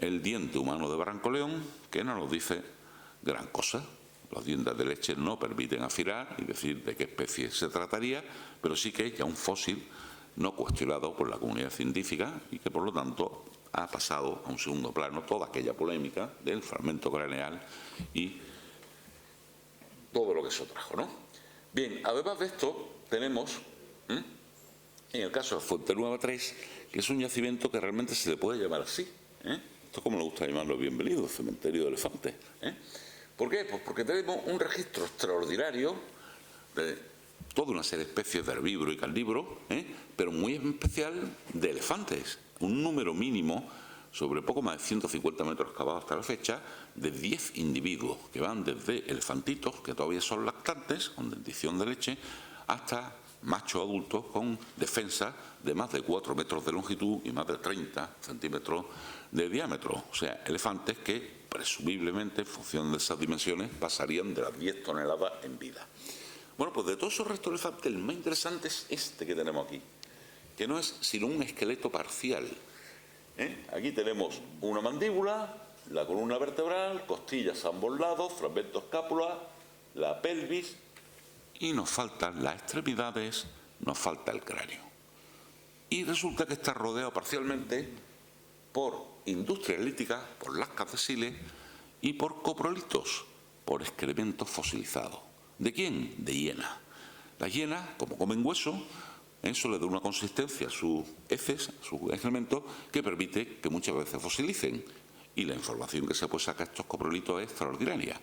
el diente humano de Barranco León, que no nos dice gran cosa. Los dientes de leche no permiten afilar y decir de qué especie se trataría, pero sí que es ya un fósil no cuestionado por la comunidad científica y que por lo tanto ha pasado a un segundo plano toda aquella polémica del fragmento craneal y todo lo que eso trajo, ¿no? Bien, además de esto tenemos, en el caso de Fuente Nueva 3, que es un yacimiento que realmente se le puede llamar así, esto es como le gusta llamarlo, bienvenido, cementerio de elefantes. ¿Por qué? Pues porque tenemos un registro extraordinario de toda una serie de especies de herbívoros y carnívoros, pero muy en especial de elefantes. Un número mínimo, sobre poco más de 150 metros excavados hasta la fecha, de 10 individuos que van desde elefantitos, que todavía son lactantes, con dentición de leche, hasta machos adultos con defensa de más de 4 metros de longitud y más de 30 centímetros de diámetro. O sea, elefantes que presumiblemente, en función de esas dimensiones, pasarían de las 10 toneladas en vida. Bueno, pues de todos esos restos de elefantes, el más interesante es este que tenemos aquí, que no es sino un esqueleto parcial. Aquí tenemos una mandíbula, la columna vertebral, costillas a ambos lados, fragmento escápula, la pelvis, y nos faltan las extremidades, nos falta el cráneo. Y resulta que está rodeado parcialmente por industria lítica, por lascas de siles y por coprolitos, por excrementos fosilizados. ¿De quién? De hiena. Las hienas, como comen hueso, eso le da una consistencia a sus heces, a sus excrementos, que permite que muchas veces fosilicen. Y la información que se puede sacar de estos coprolitos es extraordinaria.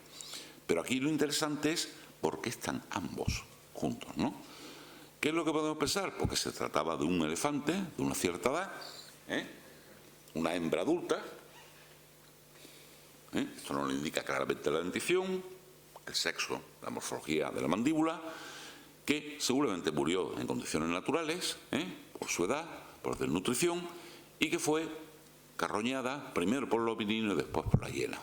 Pero aquí lo interesante es por qué están ambos juntos, ¿no? ¿Qué es lo que podemos pensar? Porque se trataba de un elefante de una cierta edad, una hembra adulta. Esto nos lo indica claramente la dentición, el sexo, la morfología de la mandíbula, que seguramente murió en condiciones naturales, por su edad, por desnutrición, y que fue carroñada primero por los homininos y después por la hiena.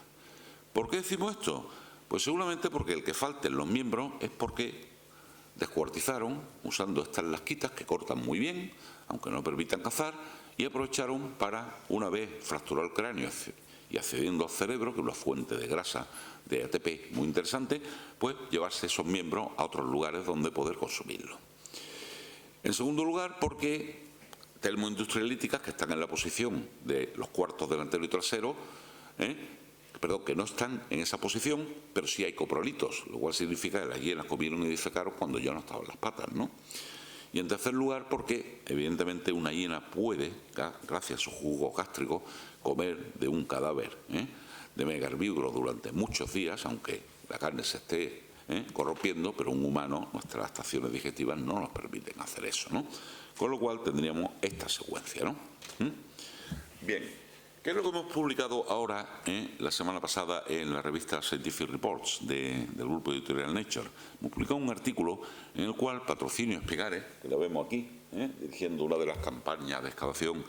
¿Por qué decimos esto? Pues seguramente porque el que falten los miembros es porque descuartizaron usando estas lasquitas que cortan muy bien, aunque no permitan cazar, y aprovecharon para, una vez fracturado el cráneo y accediendo al cerebro, que es una fuente de grasa de ATP muy interesante, pues llevarse esos miembros a otros lugares donde poder consumirlos. En segundo lugar, porque termoindustrialíticas que están en la posición de los cuartos delantero y trasero, que no están en esa posición, pero sí hay coprolitos, lo cual significa que las hienas comieron y defecaron cuando ya no estaban las patas, ¿no? Y en tercer lugar, porque evidentemente una hiena puede, gracias a su jugo gástrico, comer de un cadáver de megaherbívoro durante muchos días, aunque la carne se esté corrompiendo, pero un humano, nuestras estaciones digestivas no nos permiten hacer eso, ¿no? Con lo cual tendríamos esta secuencia, ¿no? Bien. ¿Qué es lo que hemos publicado ahora, la semana pasada, en la revista Scientific Reports del grupo editorial Nature? Hemos publicado un artículo en el cual Patrocinio Espigares, que lo vemos aquí, dirigiendo una de las campañas de excavación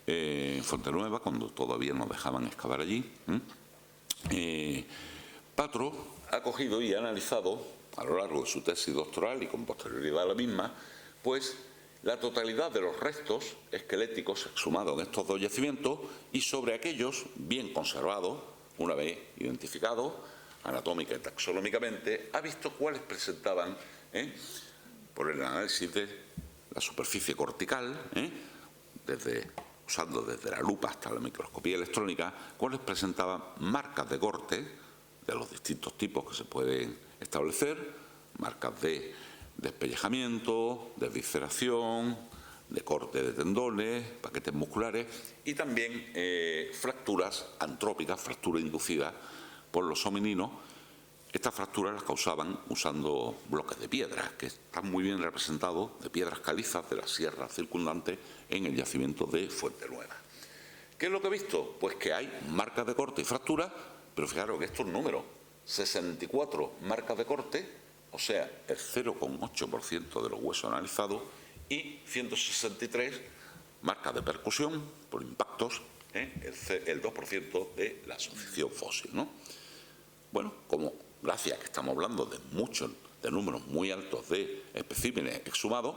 en Fuentenueva, cuando todavía nos dejaban excavar allí, Patro ha cogido y ha analizado, a lo largo de su tesis doctoral y con posterioridad a la misma, pues la totalidad de los restos esqueléticos exhumados en estos dos yacimientos y sobre aquellos bien conservados, una vez identificados, anatómica y taxonómicamente, ha visto cuáles presentaban, por el análisis de la superficie cortical, usando desde la lupa hasta la microscopía electrónica, cuáles presentaban marcas de corte de los distintos tipos que se pueden establecer, marcas de despellejamiento, de visceración, de corte de tendones, paquetes musculares y también fracturas antrópicas, fracturas inducidas por los homininos. Estas fracturas las causaban usando bloques de piedra, que están muy bien representados, de piedras calizas de las sierras circundantes en el yacimiento de Fuentenueva. ¿Qué es lo que he visto? Pues que hay marcas de corte y fracturas, pero fijaros que estos números, 64 marcas de corte, o sea, el 0,8% de los huesos analizados, y 163 marcas de percusión por impactos, el 2% de la asociación fósil, ¿no? Bueno, como gracias a que estamos hablando de números muy altos de especímenes exhumados,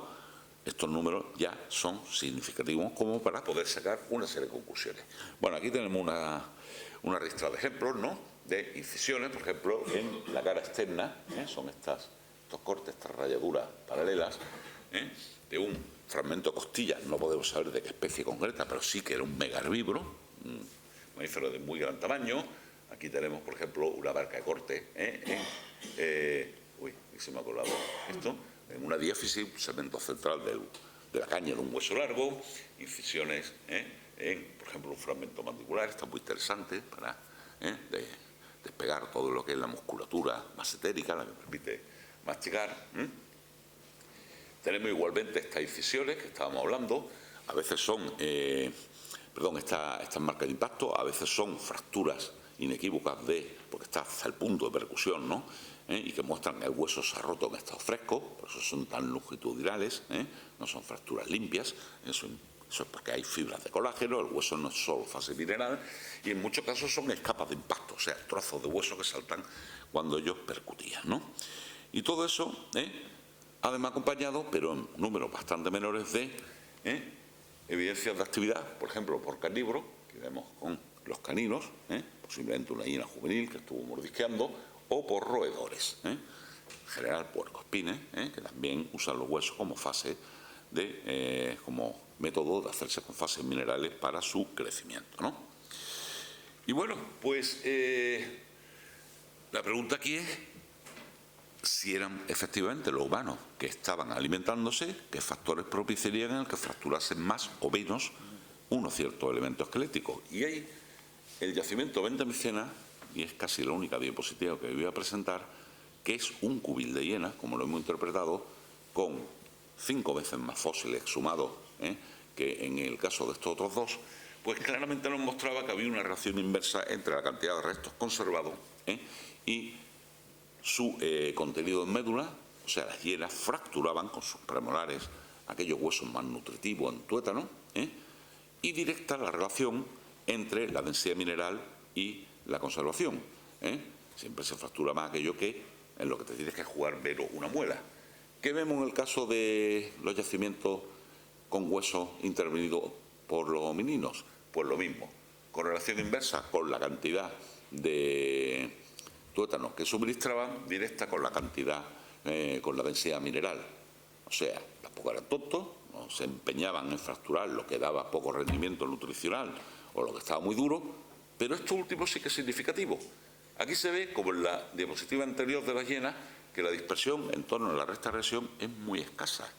estos números ya son significativos como para poder sacar una serie de conclusiones. Bueno, aquí tenemos una ristra de ejemplos, ¿no?, de incisiones, por ejemplo, en la cara externa, son estos cortes, estas rayaduras paralelas, de un fragmento de costilla. No podemos saber de qué especie concreta, pero sí que era un megaherbívoro, un mamífero de muy gran tamaño. Aquí tenemos, por ejemplo, una marca de corte se me ha colado esto, en una diáfisis, un segmento central de la caña de un hueso largo, incisiones en, por ejemplo, un fragmento mandibular. Está muy interesante para despegar todo lo que es la musculatura masentérica, la que permite masticar. Tenemos igualmente estas incisiones que estábamos hablando, a veces son, estas marcas de impacto, a veces son fracturas inequívocas porque está hasta el punto de percusión, ¿no? Y que muestran que el hueso se ha roto en estado fresco, por eso son tan longitudinales, no son fracturas limpias, eso es porque hay fibras de colágeno, el hueso no es solo fase mineral, y en muchos casos son escapas de impacto, o sea, trozos de hueso que saltan cuando ellos percutían, ¿no? Y todo eso, además acompañado, pero en números bastante menores, de evidencias de actividad, por ejemplo, por carnívoro, que vemos con los caninos, posiblemente una hiena juvenil que estuvo mordisqueando, o por roedores, en general puercoespines, que también usan los huesos como fase como método de hacerse con fases minerales para su crecimiento, ¿no? Y bueno, pues la pregunta aquí es si eran efectivamente los humanos que estaban alimentándose, qué factores propiciarían el que fracturasen más o menos unos ciertos elementos esqueléticos. Y hay el yacimiento Venta-Micena, y es casi la única diapositiva que voy a presentar, que es un cubil de hiena, como lo hemos interpretado, con 5 veces más fósiles exhumados que en el caso de estos otros dos, pues claramente nos mostraba que había una relación inversa entre la cantidad de restos conservados y su contenido en médula. O sea, las hienas fracturaban con sus premolares aquellos huesos más nutritivos en tuétano, y directa la relación entre la densidad mineral y la conservación. Siempre se fractura más aquello que en lo que te tienes que jugar ver una muela. ¿Qué vemos en el caso de los yacimientos con huesos intervenidos por los homininos? Pues lo mismo, correlación inversa con la cantidad de tuétanos que suministraban, directa con la cantidad, con la densidad mineral. O sea, tampoco eran tontos, no se empeñaban en fracturar lo que daba poco rendimiento nutricional o lo que estaba muy duro, pero esto último sí que es significativo. Aquí se ve, como en la diapositiva anterior de las hienas, que la dispersión en torno a la recta regresión es muy escasa.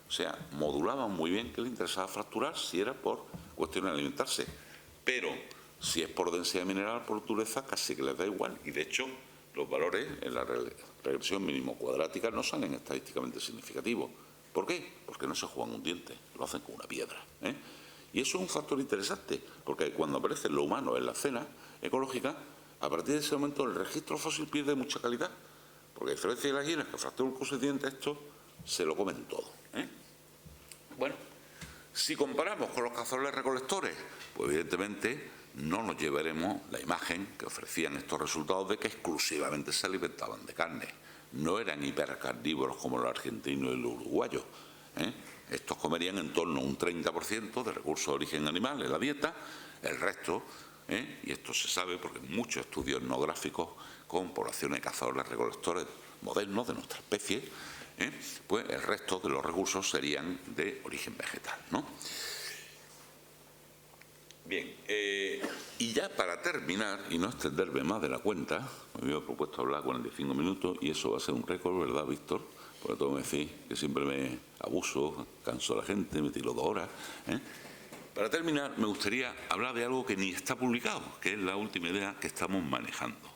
O sea, modulaban muy bien que le interesaba fracturar si era por cuestión de alimentarse. Pero si es por densidad mineral, por dureza, casi que les da igual. Y de hecho, los valores en la regresión mínimo cuadrática no salen estadísticamente significativos. ¿Por qué? Porque no se juegan un diente, lo hacen con una piedra. Y eso es un factor interesante, porque cuando aparece lo humano en la escena ecológica, a partir de ese momento el registro fósil pierde mucha calidad. Porque a diferencia de las hienas que fracturan con sus dientes, esto se lo comen todo. Bueno, si comparamos con los cazadores recolectores, pues evidentemente no nos llevaremos la imagen que ofrecían estos resultados de que exclusivamente se alimentaban de carne. No eran hipercarnívoros como los argentinos y los uruguayos. Estos comerían en torno a un 30% de recursos de origen animal en la dieta, el resto, y esto se sabe porque muchos estudios etnográficos con poblaciones de cazadores recolectores modernos de nuestra especie, pues el resto de los recursos serían de origen vegetal, ¿no? Bien, y ya para terminar, y no extenderme más de la cuenta, me había propuesto hablar 45 minutos y eso va a ser un récord, ¿verdad, Víctor? Porque todo me decís que siempre me abuso, canso a la gente, me tiro 2 horas. Para terminar, me gustaría hablar de algo que ni está publicado, que es la última idea que estamos manejando,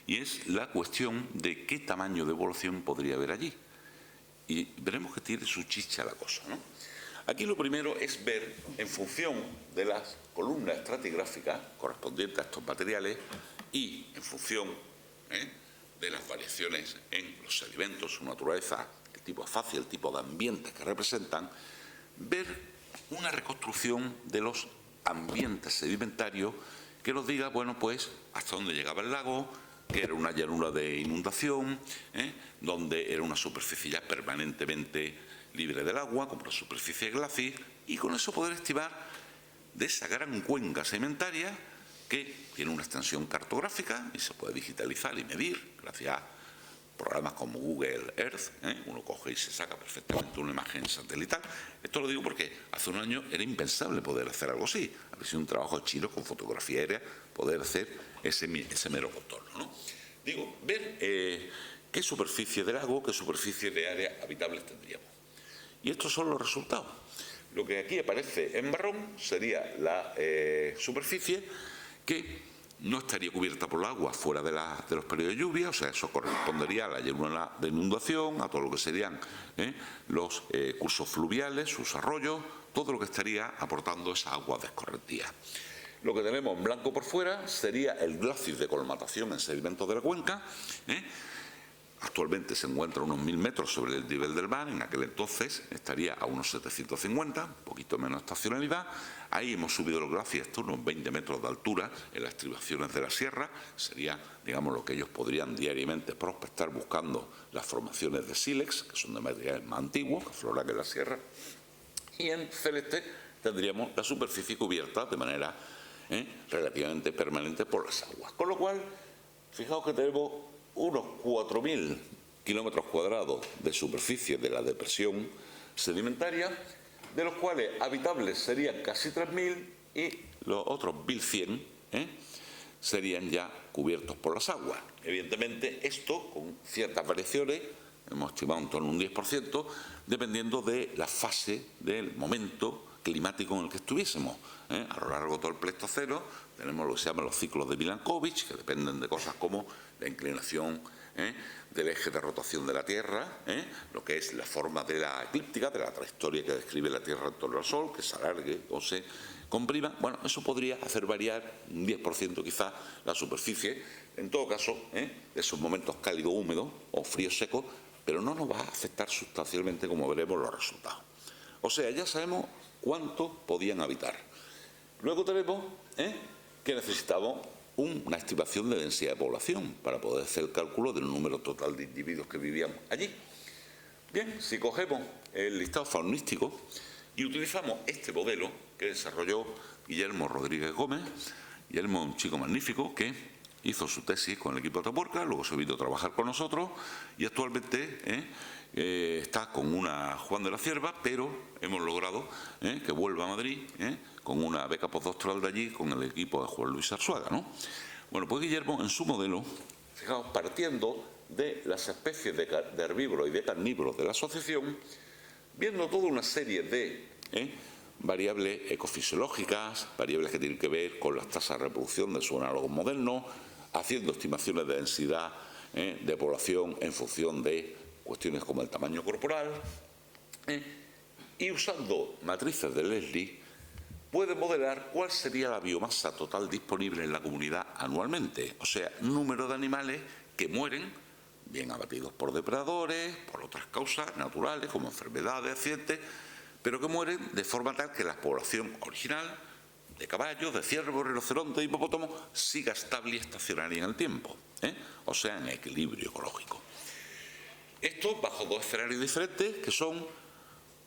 y es la cuestión de qué tamaño de población podría haber allí. Y veremos que tiene su chicha la cosa, ¿no? Aquí lo primero es ver, en función de las columnas estratigráficas correspondientes a estos materiales y en función de las variaciones en los sedimentos, su naturaleza, el tipo de fase, el tipo de ambientes que representan, ver una reconstrucción de los ambientes sedimentarios que nos diga, bueno, pues hasta dónde llegaba el lago, que era una llanura de inundación, donde era una superficie ya permanentemente libre del agua, como la superficie glacis, y con eso poder estimar de esa gran cuenca sedimentaria que tiene una extensión cartográfica y se puede digitalizar y medir gracias a programas como Google Earth. Uno coge y se saca perfectamente una imagen satelital. Esto lo digo porque hace un año era impensable poder hacer algo así. Habría sido un trabajo chino con fotografía aérea poder hacer ese mero contorno, ¿no? Digo, ver qué superficie de lago, qué superficie de áreas habitables tendríamos. Y estos son los resultados. Lo que aquí aparece en marrón sería la superficie que no estaría cubierta por el agua fuera de los periodos de lluvia, o sea, eso correspondería a la llanura de inundación, a todo lo que serían los cursos fluviales, sus arroyos, todo lo que estaría aportando esa agua de escorrentía. Lo que tenemos en blanco por fuera sería el glacis de colmatación en sedimentos de la cuenca. Actualmente se encuentra a unos 1000 metros sobre el nivel del mar, en aquel entonces estaría a unos 750, un poquito menos estacionalidad. Ahí hemos subido los glacis hasta unos 20 metros de altura en las estribaciones de la sierra, sería, digamos, lo que ellos podrían diariamente prospectar buscando las formaciones de sílex, que son de materiales más antiguos, que afloran en la sierra. Y en celeste tendríamos la superficie cubierta de manera relativamente permanente por las aguas. Con lo cual, fijaos que tenemos unos 4.000 kilómetros cuadrados de superficie de la depresión sedimentaria, de los cuales habitables serían casi 3.000 y los otros 1.100 serían ya cubiertos por las aguas. Evidentemente, esto con ciertas variaciones, hemos estimado en torno a un 10%, dependiendo de la fase del momento climático en el que estuviésemos. A lo largo de todo el Pleistoceno tenemos lo que se llaman los ciclos de Milankovitch, que dependen de cosas como la inclinación del eje de rotación de la Tierra, lo que es la forma de la eclíptica, de la trayectoria que describe la Tierra en torno al Sol, que se alargue o se comprima. Bueno, eso podría hacer variar un 10% quizás la superficie, en todo caso, de esos momentos cálido-húmedos o frío-seco, pero no nos va a afectar sustancialmente, como veremos los resultados. O sea, ya sabemos cuánto podían habitar. Luego tenemos que necesitamos una estimación de densidad de población para poder hacer el cálculo del número total de individuos que vivían allí. Bien, si cogemos el listado faunístico y utilizamos este modelo que desarrolló Guillermo Rodríguez Gómez, Guillermo es un chico magnífico que hizo su tesis con el equipo de Atapuerca, luego se vino a trabajar con nosotros y actualmente está con una Juan de la Cierva, pero hemos logrado que vuelva a Madrid con una beca postdoctoral de allí con el equipo de Juan Luis Arzuaga, ¿no? Bueno, pues Guillermo en su modelo, fijaos, partiendo de las especies de herbívoros y de carnívoros de la asociación, viendo toda una serie de variables ecofisiológicas, variables que tienen que ver con las tasas de reproducción de sus análogos modernos, haciendo estimaciones de densidad de población en función de cuestiones como el tamaño corporal, y usando matrices de Leslie, puede modelar cuál sería la biomasa total disponible en la comunidad anualmente, o sea, número de animales que mueren, bien abatidos por depredadores, por otras causas naturales como enfermedades, accidentes, pero que mueren de forma tal que la población original de caballos, de ciervos, rinocerontes, de hipopótamos siga estable y estacionaria en el tiempo, o sea, en equilibrio ecológico. Esto bajo dos escenarios diferentes que son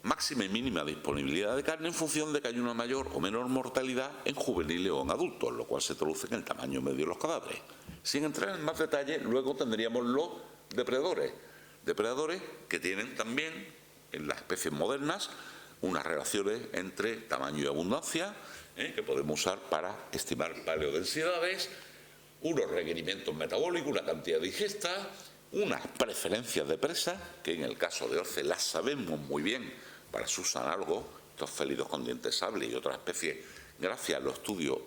máxima y mínima disponibilidad de carne en función de que hay una mayor o menor mortalidad en juveniles o en adultos, lo cual se traduce en el tamaño medio de los cadáveres. Sin entrar en más detalle, luego tendríamos los depredadores. Depredadores que tienen también, en las especies modernas, unas relaciones entre tamaño y abundancia, que podemos usar para estimar paleodensidades, unos requerimientos metabólicos, una cantidad de ingesta, unas preferencias de presa, que en el caso de Orce las sabemos muy bien para sus análogos, estos félidos con dientes sable y otras especies, gracias a los estudios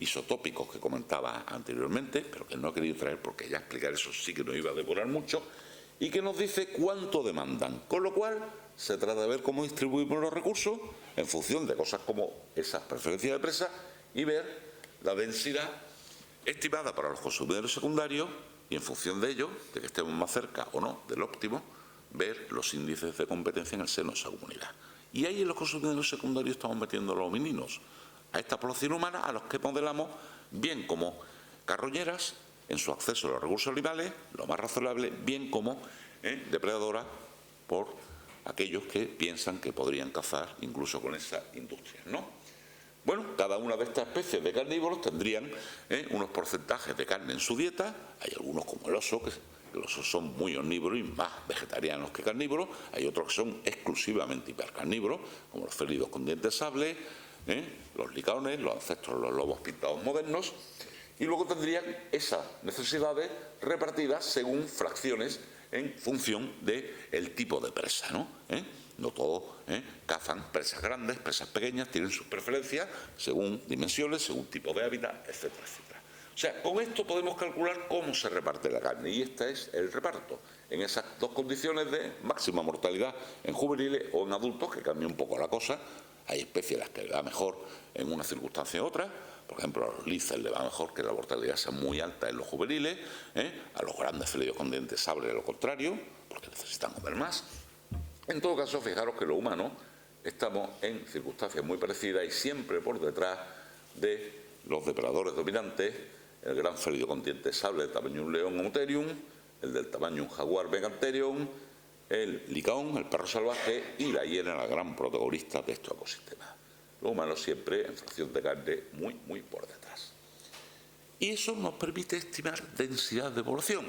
isotópicos que comentaba anteriormente, pero que no he querido traer porque ya explicar eso sí que nos iba a devorar mucho, y que nos dice cuánto demandan, con lo cual se trata de ver cómo distribuimos los recursos en función de cosas como esas preferencias de presa y ver la densidad estimada para los consumidores secundarios y en función de ello, de que estemos más cerca o no del óptimo, ver los índices de competencia en el seno de esa comunidad. Y ahí en los consumidores secundarios estamos metiendo a los homininos, a esta población humana a los que modelamos bien como carroñeras en su acceso a los recursos animales, lo más razonable, bien como depredadoras por aquellos que piensan que podrían cazar incluso con esa industria, ¿no? Bueno, cada una de estas especies de carnívoros tendrían unos porcentajes de carne en su dieta. Hay algunos como el oso, que los osos son muy omnívoros y más vegetarianos que carnívoros. Hay otros que son exclusivamente hipercarnívoros, como los félidos con dientes sable, los licaones, los ancestros de los lobos pintados modernos. Y luego tendrían esas necesidades repartidas según fracciones en función del tipo de presa, ¿no? No todos cazan presas grandes, presas pequeñas, tienen sus preferencias según dimensiones, según tipo de hábitat, etcétera, etcétera. O O sea, con esto podemos calcular cómo se reparte la carne, y este es el reparto. En esas dos condiciones de máxima mortalidad en juveniles o en adultos, que cambia un poco la cosa. Hay especies a las que le va mejor en una circunstancia u otra. Por ejemplo, a los linces le va mejor que la mortalidad sea muy alta en los juveniles, a los grandes felinos con dientes sable lo contrario, porque necesitan comer más. En todo caso, fijaros que los humanos estamos en circunstancias muy parecidas y siempre por detrás de los depredadores dominantes, el gran felido con dientes sable del tamaño de un león Euterium, el del tamaño de un jaguar Megantherium, el licaón, el perro salvaje, y la hiena, la gran protagonista de estos ecosistemas. Los humanos siempre en fracción de carne muy por detrás. Y eso nos permite estimar densidad de población.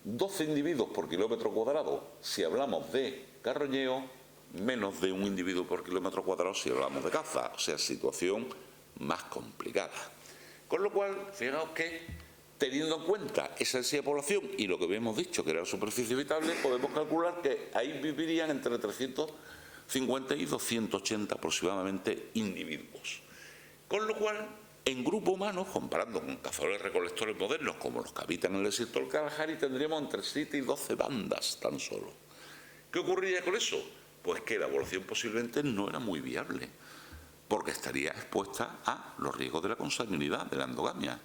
12 individuos por kilómetro cuadrado si hablamos de carroñeo, menos de un individuo por kilómetro cuadrado si hablamos de caza, o sea, situación más complicada. Con lo cual, fijaos que, teniendo en cuenta esa densidad de población y lo que habíamos dicho, que era la superficie habitable, podemos calcular que ahí vivirían entre 350 y 280 aproximadamente individuos. Con lo cual, en grupo humano, comparando con cazadores recolectores modernos como los que habitan en el desierto del Kalahari, tendríamos entre 7 y 12 bandas tan solo. ¿Qué ocurriría con eso? Pues que la población posiblemente no era muy viable, porque estaría expuesta a los riesgos de la consanguinidad, de la endogamia.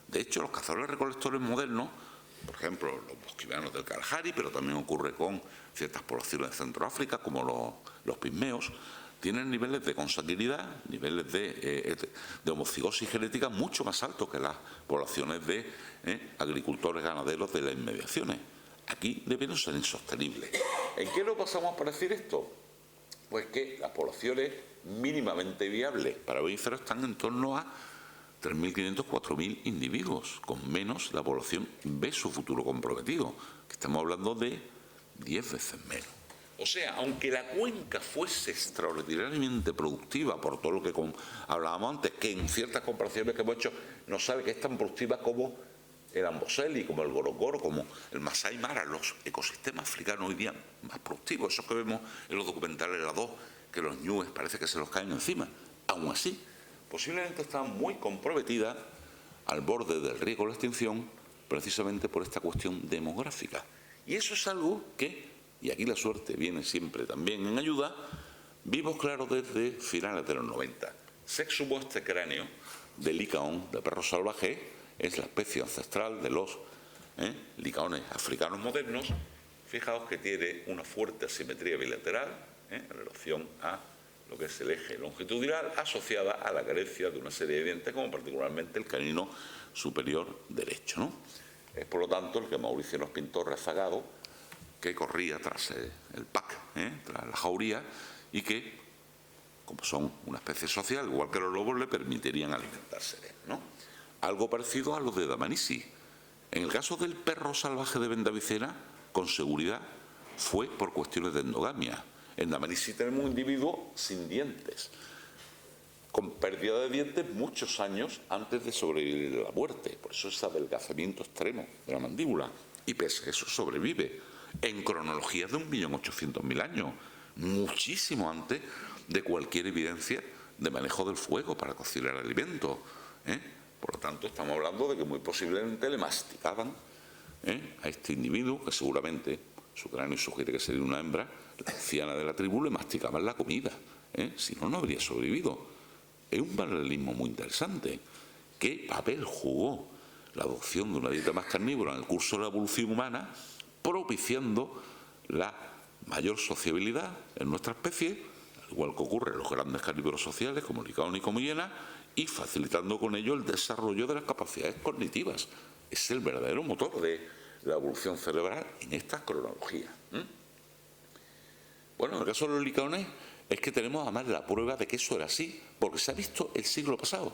De hecho, los cazadores recolectores modernos, por ejemplo, los bosquivanos del Kalahari, pero también ocurre con ciertas poblaciones de Centroáfrica, como los pigmeos, tienen niveles de consanguinidad, niveles de homocigosis genética mucho más altos que las poblaciones de agricultores ganaderos de las inmediaciones. Aquí deben ser insostenibles. ¿En qué lo pasamos para decir esto? Pues que las poblaciones mínimamente viables para ovíparos están en torno a 3.500, 4.000 individuos, con menos la población ve su futuro comprometido, que estamos hablando de 10 veces menos. O sea, aunque la cuenca fuese extraordinariamente productiva, por todo lo que hablábamos antes, que en ciertas comparaciones que hemos hecho no sabe que es tan productiva como el Amboseli, como el Gorongoro, como el Masai Mara, los ecosistemas africanos hoy día más productivos, esos que vemos en los documentales de la 2, que los ñúes parece que se los caen encima. Aún así, posiblemente están muy comprometidas al borde del riesgo de la extinción, precisamente por esta cuestión demográfica. Y eso es algo que, y aquí la suerte viene siempre también en ayuda, vimos claro desde finales de los 90. Se exhumó este cráneo de licaón, de perro salvaje, es la especie ancestral de los licaones africanos modernos. Fijaos que tiene una fuerte asimetría bilateral en relación a lo que es el eje longitudinal, asociada a la carencia de una serie de dientes, como particularmente el canino superior derecho, ¿no? Es por lo tanto el que Mauricio nos pintó rezagado, que corría tras el pack, tras la jauría, y que, como son una especie social, igual que los lobos, le permitirían alimentarse de él, ¿no? Algo parecido a lo de Dmanisi. En el caso del perro salvaje de Vendavicena, con seguridad, fue por cuestiones de endogamia. En Dmanisi tenemos un individuo sin dientes, con pérdida de dientes muchos años antes de sobrevivir a la muerte. Por eso ese adelgazamiento extremo de la mandíbula. Y pese a eso sobrevive en cronologías de 1.800.000 años, muchísimo antes de cualquier evidencia de manejo del fuego para cocinar alimentos. Por lo tanto, estamos hablando de que muy posiblemente le masticaban a este individuo, que seguramente su cráneo sugiere que sería una hembra, la anciana de la tribu, le masticaban la comida. Si no, no habría sobrevivido. Es un paralelismo muy interesante. ¿Qué papel jugó la adopción de una dieta más carnívora en el curso de la evolución humana, propiciando la mayor sociabilidad en nuestra especie, al igual que ocurre en los grandes carnívoros sociales como licaón y como hiena, y facilitando con ello el desarrollo de las capacidades cognitivas? Es el verdadero motor de la evolución cerebral en esta cronología. Bueno, en el caso de los licaones es que tenemos además la prueba de que eso era así, porque se ha visto el siglo pasado.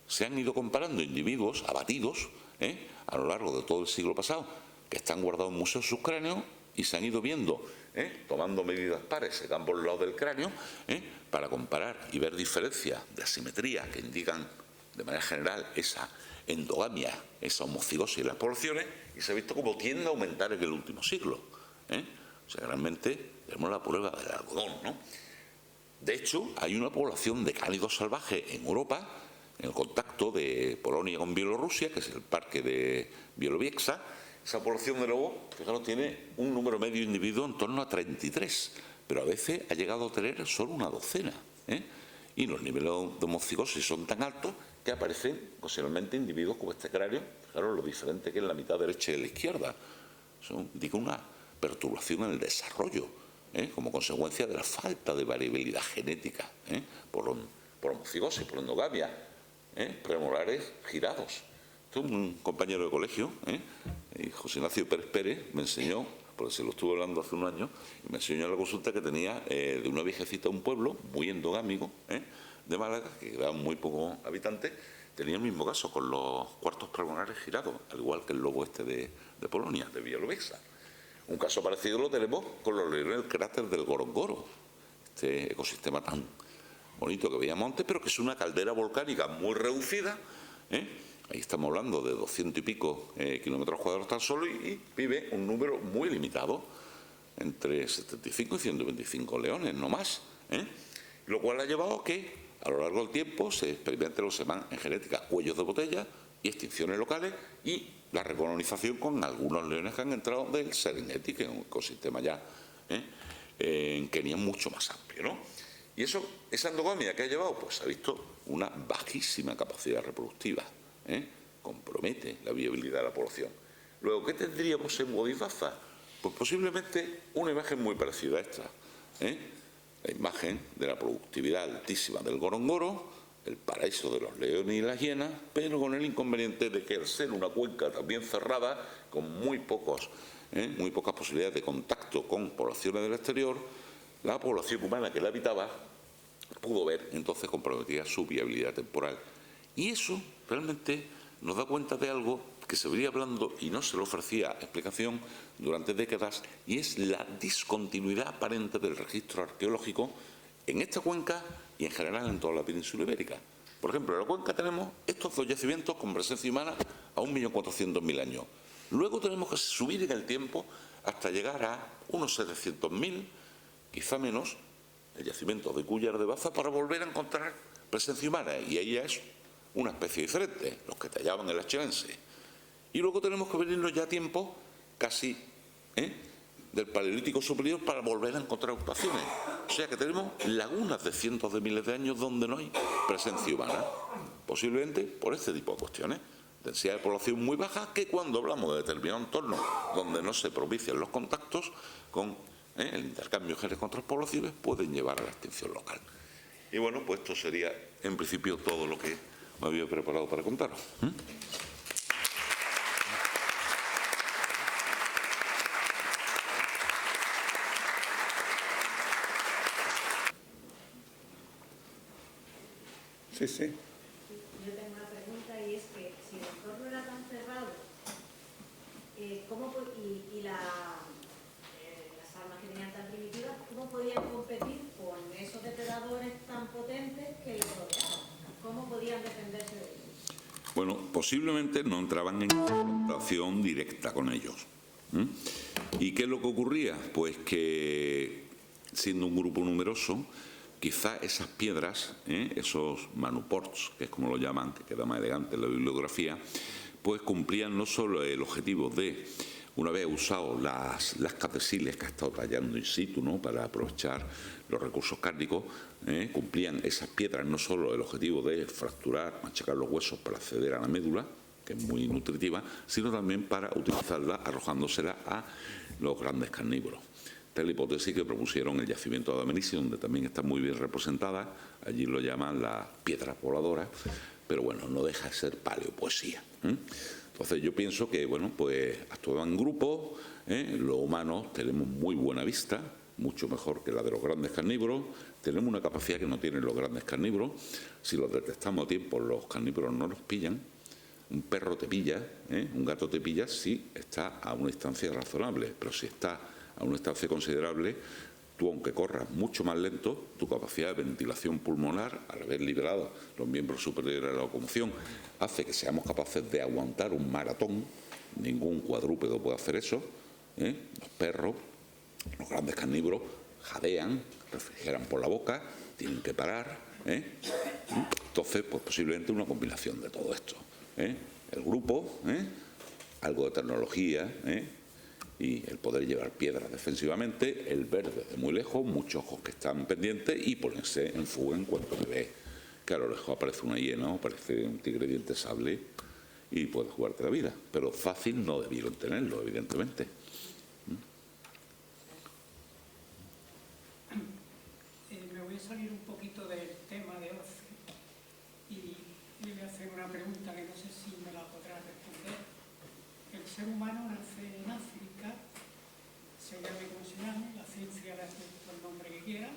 Se han ido comparando individuos abatidos a lo largo de todo el siglo pasado, que están guardados en museos sus cráneos, y se han ido viendo, tomando medidas pares en ambos lados del cráneo, para comparar y ver diferencias de asimetría que indican de manera general esa endogamia, esa homocigosis en las poblaciones, y se ha visto cómo tiende a aumentar en el último siglo. O sea, realmente tenemos la prueba del algodón, ¿no? De hecho, hay una población de cánidos salvajes en Europa en el contacto de Polonia con Bielorrusia, que es el parque de Bielowieża. Esa población de lobos, fijaros, tiene un número medio de individuos en torno a 33, pero a veces ha llegado a tener solo una docena, ¿eh? Y los niveles de homocigosis son tan altos que aparecen ocasionalmente individuos como este cráneo. Fijaros lo diferente que es la mitad derecha y la izquierda. Son, digo, una perturbación en el desarrollo, como consecuencia de la falta de variabilidad genética, por homocigosis, por endogamia, premolares girados. Esto un compañero de colegio, José Ignacio Pérez Pérez, me enseñó, porque se lo estuve hablando hace un año, y me enseñó en la consulta que tenía de una viejecita de un pueblo muy endogámico, de Málaga, que quedaban muy pocos habitantes, tenía el mismo caso con los cuartos premolares girados, al igual que el lobo este de Polonia, de Bielowieża. Un caso parecido lo tenemos con los leones del cráter del Gorongoro, este ecosistema tan bonito que veíamos antes, pero que es una caldera volcánica muy reducida, Ahí estamos hablando de 200 y pico kilómetros cuadrados tan solo, y vive un número muy limitado, entre 75 y 125 leones, no más, lo cual ha llevado a que a lo largo del tiempo se experimenten lo que se llaman en genética cuellos de botella y extinciones locales, y la recolonización con algunos leones que han entrado del Serengeti, que es un ecosistema ya en Kenia mucho más amplio, ¿no? Y esa endogamia que ha llevado, pues ha visto una bajísima capacidad reproductiva, compromete la viabilidad de la población. Luego, ¿qué tendríamos en Guadivaza? Pues posiblemente una imagen muy parecida a esta, la imagen de la productividad altísima del Gorongoro, el paraíso de los leones y las hienas, pero con el inconveniente de que al ser una cuenca también cerrada, con muy pocas posibilidades de contacto con poblaciones del exterior, la población humana que la habitaba pudo ver entonces comprometida su viabilidad temporal. Y eso realmente nos da cuenta de algo que se venía hablando y no se le ofrecía explicación durante décadas, y es la discontinuidad aparente del registro arqueológico en esta cuenca y en general en toda la península ibérica. Por ejemplo, en la cuenca tenemos estos dos yacimientos con presencia humana a 1.400.000 años. Luego tenemos que subir en el tiempo hasta llegar a unos 700.000, quizá menos, el yacimiento de Cúllar de Baza, para volver a encontrar presencia humana, y ahí ya es una especie diferente, los que tallaban el achelense. Y luego tenemos que venirnos ya a tiempo casi del Paleolítico superior para volver a encontrar ocupaciones. O sea que tenemos lagunas de cientos de miles de años donde no hay presencia humana, posiblemente por este tipo de cuestiones. Densidad de población muy baja, que cuando hablamos de determinado entorno donde no se propician los contactos con el intercambio genes con otras poblaciones, pueden llevar a la extinción local. Y bueno, pues esto sería en principio todo lo que me había preparado para contaros. Sí, sí. Yo tengo una pregunta, y es que si el entorno era tan cerrado, las armas que tenían tan primitivas, ¿cómo podían competir con esos depredadores tan potentes que les rodeaban? ¿Cómo podían defenderse de ellos? Bueno, posiblemente no entraban en confrontación directa con ellos. ¿Y qué es lo que ocurría? Pues que, siendo un grupo numeroso, quizá esas piedras, esos manuports, que es como lo llaman, que queda más elegante en la bibliografía, pues cumplían no solo el objetivo de, una vez usado las catesiles que ha estado tallando in situ, ¿no?, para aprovechar los recursos cárnicos, cumplían esas piedras no solo el objetivo de fracturar, machacar los huesos para acceder a la médula, que es muy nutritiva, sino también para utilizarla arrojándosela a los grandes carnívoros. Esta es la hipótesis que propusieron el yacimiento de Adamenisi, donde también está muy bien representada. Allí lo llaman las piedras voladoras, pero bueno, no deja de ser paleopoesía. Entonces yo pienso que, bueno, pues actuaban en grupo, los humanos tenemos muy buena vista, mucho mejor que la de los grandes carnívoros, tenemos una capacidad que no tienen los grandes carnívoros. Si los detectamos a tiempo, los carnívoros no nos pillan. Un perro te pilla, un gato te pilla si está a una distancia razonable, pero si está a una distancia considerable, tú, aunque corras mucho más lento, tu capacidad de ventilación pulmonar, al haber liberado los miembros superiores de la locomoción, hace que seamos capaces de aguantar un maratón. Ningún cuadrúpedo puede hacer eso. Los perros, los grandes carnívoros, jadean, refrigeran por la boca, tienen que parar. Entonces, pues posiblemente una combinación de todo esto, ¿eh? El grupo, algo de tecnología, y el poder llevar piedras defensivamente, el ver desde muy lejos, muchos ojos que están pendientes y ponerse en fuga en cuanto me ve que a lo lejos aparece una hiena o aparece un tigre diente sable y puedes jugarte la vida. Pero fácil no debieron tenerlo, evidentemente. Me voy a salir un poquito del tema de OCE y le voy a hacer una pregunta que no sé si me la podrá responder. El ser humano nace en África, se llame como se llame, la ciencia le hace el nombre que quiera,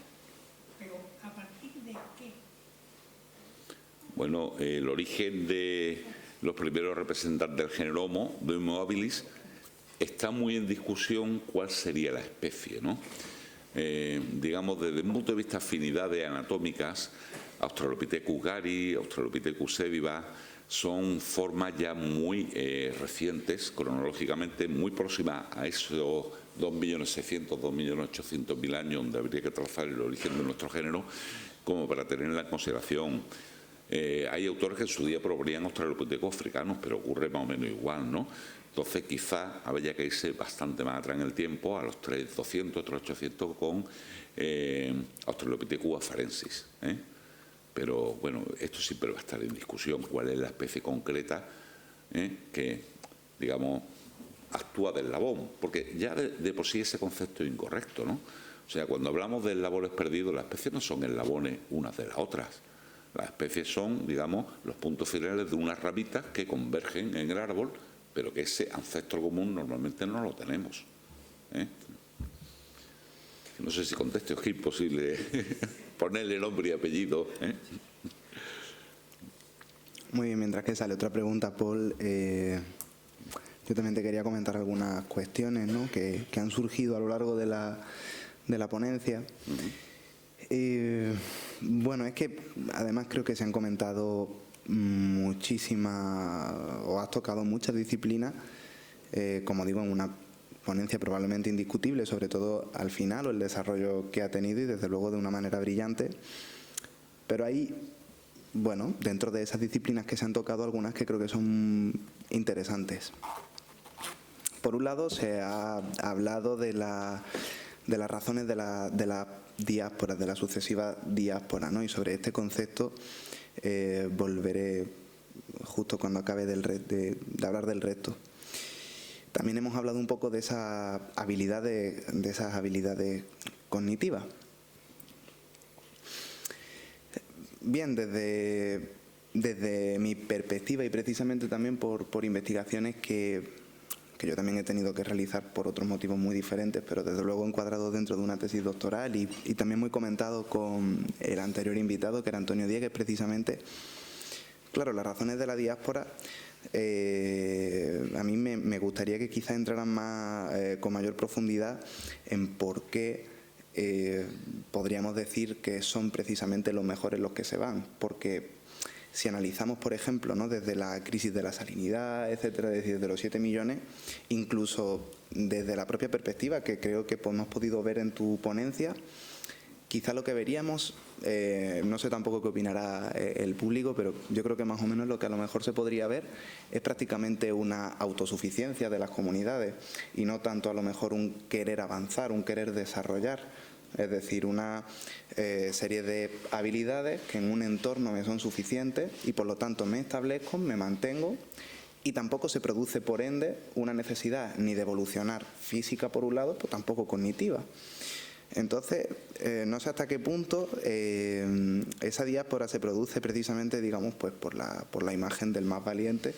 pero ¿a partir de qué? Bueno, el origen de los primeros representantes del género Homo, de Homo habilis, está muy en discusión cuál sería la especie, ¿no? Digamos, desde un punto de vista de afinidades anatómicas, Australopithecus gari, Australopithecus seviva, son formas ya muy recientes, cronológicamente muy próximas a esos 2.600.000, 2.800.000 años donde habría que trazar el origen de nuestro género, como para tenerla en consideración. Hay autores que en su día provenían australopithecus africanos, pero ocurre más o menos igual, ¿no? Entonces quizás habría que irse bastante más atrás en el tiempo, a los 3.200, 3.800 con Australopithecus afarensis, Pero bueno, esto siempre va a estar en discusión, cuál es la especie concreta que, digamos, actúa del eslabón, porque ya de por sí ese concepto es incorrecto, ¿no? O sea, cuando hablamos de eslabones perdidos, las especies no son eslabones unas de las otras. Las especies son, digamos, los puntos finales de unas ramitas que convergen en el árbol, pero que ese ancestro común normalmente no lo tenemos. No sé si contesto, es que es imposible ponerle nombre y apellido. Muy bien, mientras que sale otra pregunta, Paul, yo también te quería comentar algunas cuestiones, ¿no?, que han surgido a lo largo de la ponencia. Bueno, es que además creo que se han comentado muchísimas, o has tocado muchas disciplinas, como digo, en una ponencia probablemente indiscutible, sobre todo al final, o el desarrollo que ha tenido, y desde luego de una manera brillante. Pero hay, bueno, dentro de esas disciplinas que se han tocado, algunas que creo que son interesantes. Por un lado, se ha hablado de las razones de la diáspora, de la sucesiva diáspora, ¿no? Y sobre este concepto volveré justo cuando acabe de hablar del resto. También hemos hablado un poco de esas habilidades cognitivas. Bien, desde mi perspectiva, y precisamente también por investigaciones que yo también he tenido que realizar por otros motivos muy diferentes, pero desde luego encuadrado dentro de una tesis doctoral y también muy comentado con el anterior invitado, que era Antonio Diegues, precisamente. Claro, las razones de la diáspora, a mí me gustaría que quizás entraran más, con mayor profundidad en por qué podríamos decir que son precisamente los mejores los que se van, porque si analizamos, por ejemplo, ¿no?, desde la crisis de la salinidad, etcétera, es decir, desde los 7 millones, incluso desde la propia perspectiva que creo que hemos podido ver en tu ponencia, quizá lo que veríamos, no sé tampoco qué opinará el público, pero yo creo que más o menos lo que a lo mejor se podría ver es prácticamente una autosuficiencia de las comunidades y no tanto a lo mejor un querer avanzar, un querer desarrollar. Es decir, una serie de habilidades que en un entorno me son suficientes y por lo tanto me establezco, me mantengo y tampoco se produce por ende una necesidad ni de evolucionar física por un lado, pero tampoco cognitiva. Entonces, no sé hasta qué punto esa diáspora se produce precisamente, digamos, pues por la imagen del más valiente